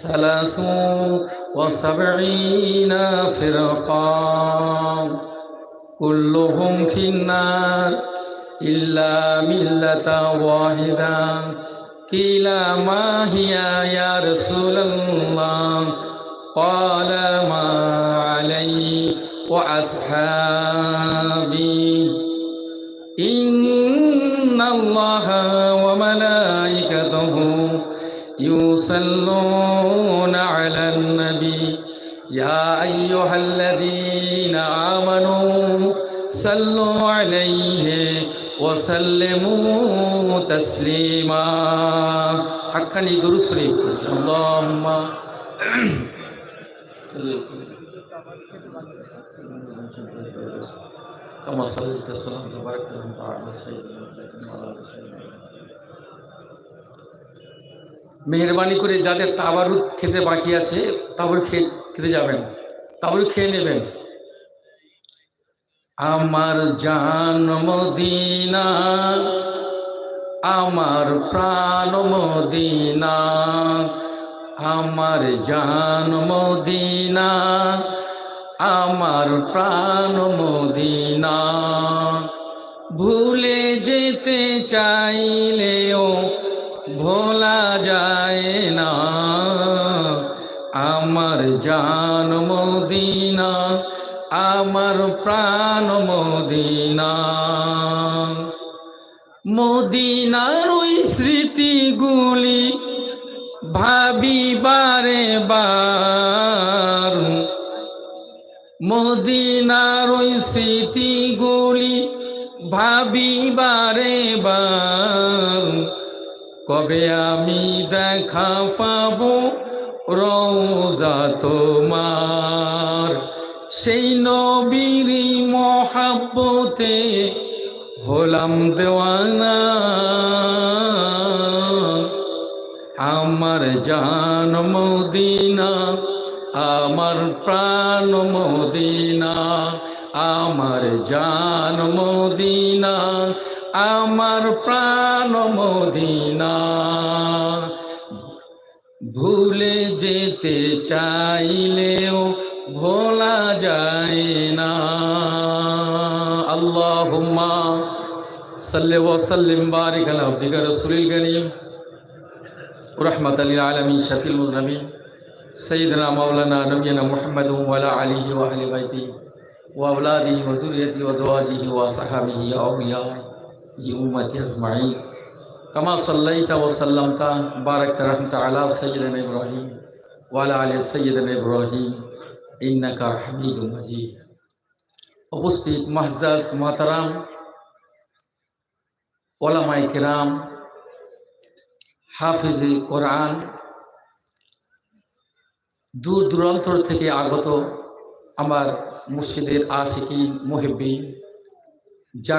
73 فرقا كلهم في النار إلا ملة واحدة. قيل ما هي يا رسول الله؟ قال ما علي وأصحابي إن الله وملائكته يصلون على النبي يا أيها الذين آمنوا صلوا عليه وسلموا تسليما حقني درود شريف اللهم كما صليت وسلمت وباركت على سيدنا محمد وعلى آل سيدنا মেহেরবানি করে যাদের তাবারুক খেতে বাকি আছে তাবারুক খেতে যাবেন, তাবারুক খেয়ে নেবেন। আমার জান মদিনা, আমার প্রাণ মদিনা, আমার জান মদিনা, আমার প্রাণ মদিনা। ভুলে যেতে চাইলেও ভোলা যায় না, আমার জান মদিনা, আমার প্রাণ মদিনা। মদিনার ওই স্মৃতিগুলি ভাবি বারে বার, মদিনার ওই স্মৃতিগুলি ভাবি বারে বার। কবে আমি দেখা পাবো রওজা তোমার, সেই নবীর মহাব্বতে হলাম দেওয়ানা। আমার জান মদিনা, আমার প্রাণ মদিনা, আমার জান মদিনা, আমার প্রাণ মদিনা। ভুলে যেতে চাইলেও ভোলা যায় না। আল্লাহুম্মা সাল্লি ওয়া সাল্লিম বারিক আলা আবদিকা রাসূলিল কারীম রাহমাতাল লিল আলামিন শাফিল মুযনিবিন সাইয়্যিদিনা মাওলানা নবিয়িনা মুহাম্মাদ ওয়া আলা আলিহি ওয়া আহলি বাইতিহি ওয়া আওলাদিহি ওয়া যুররিয়্যাতিহি ওয়া আজওয়াজিহি ওয়া আসহাবিহি ওয়া আউলিয়া'i উম্মতি আজমাইন। কামা সাল্লাইতা ওয়া সাল্লামতা বারাকতা রাহমাতা আলা সাইয়্যিদিনা ইব্রাহিম ওয়া আলা আলি সাইয়্যিদিনা ইব্রাহিম ইন্নাকা হামিদুম মাজিদ। উপস্থিত মুআজ্জাজ মুহতারাম ওলামায়ে কেরাম, হাফেজে কোরআন, দূর দূরান্তর থেকে আগত আমার মুর্শিদের আশিকিন মুহিব্বিন, যা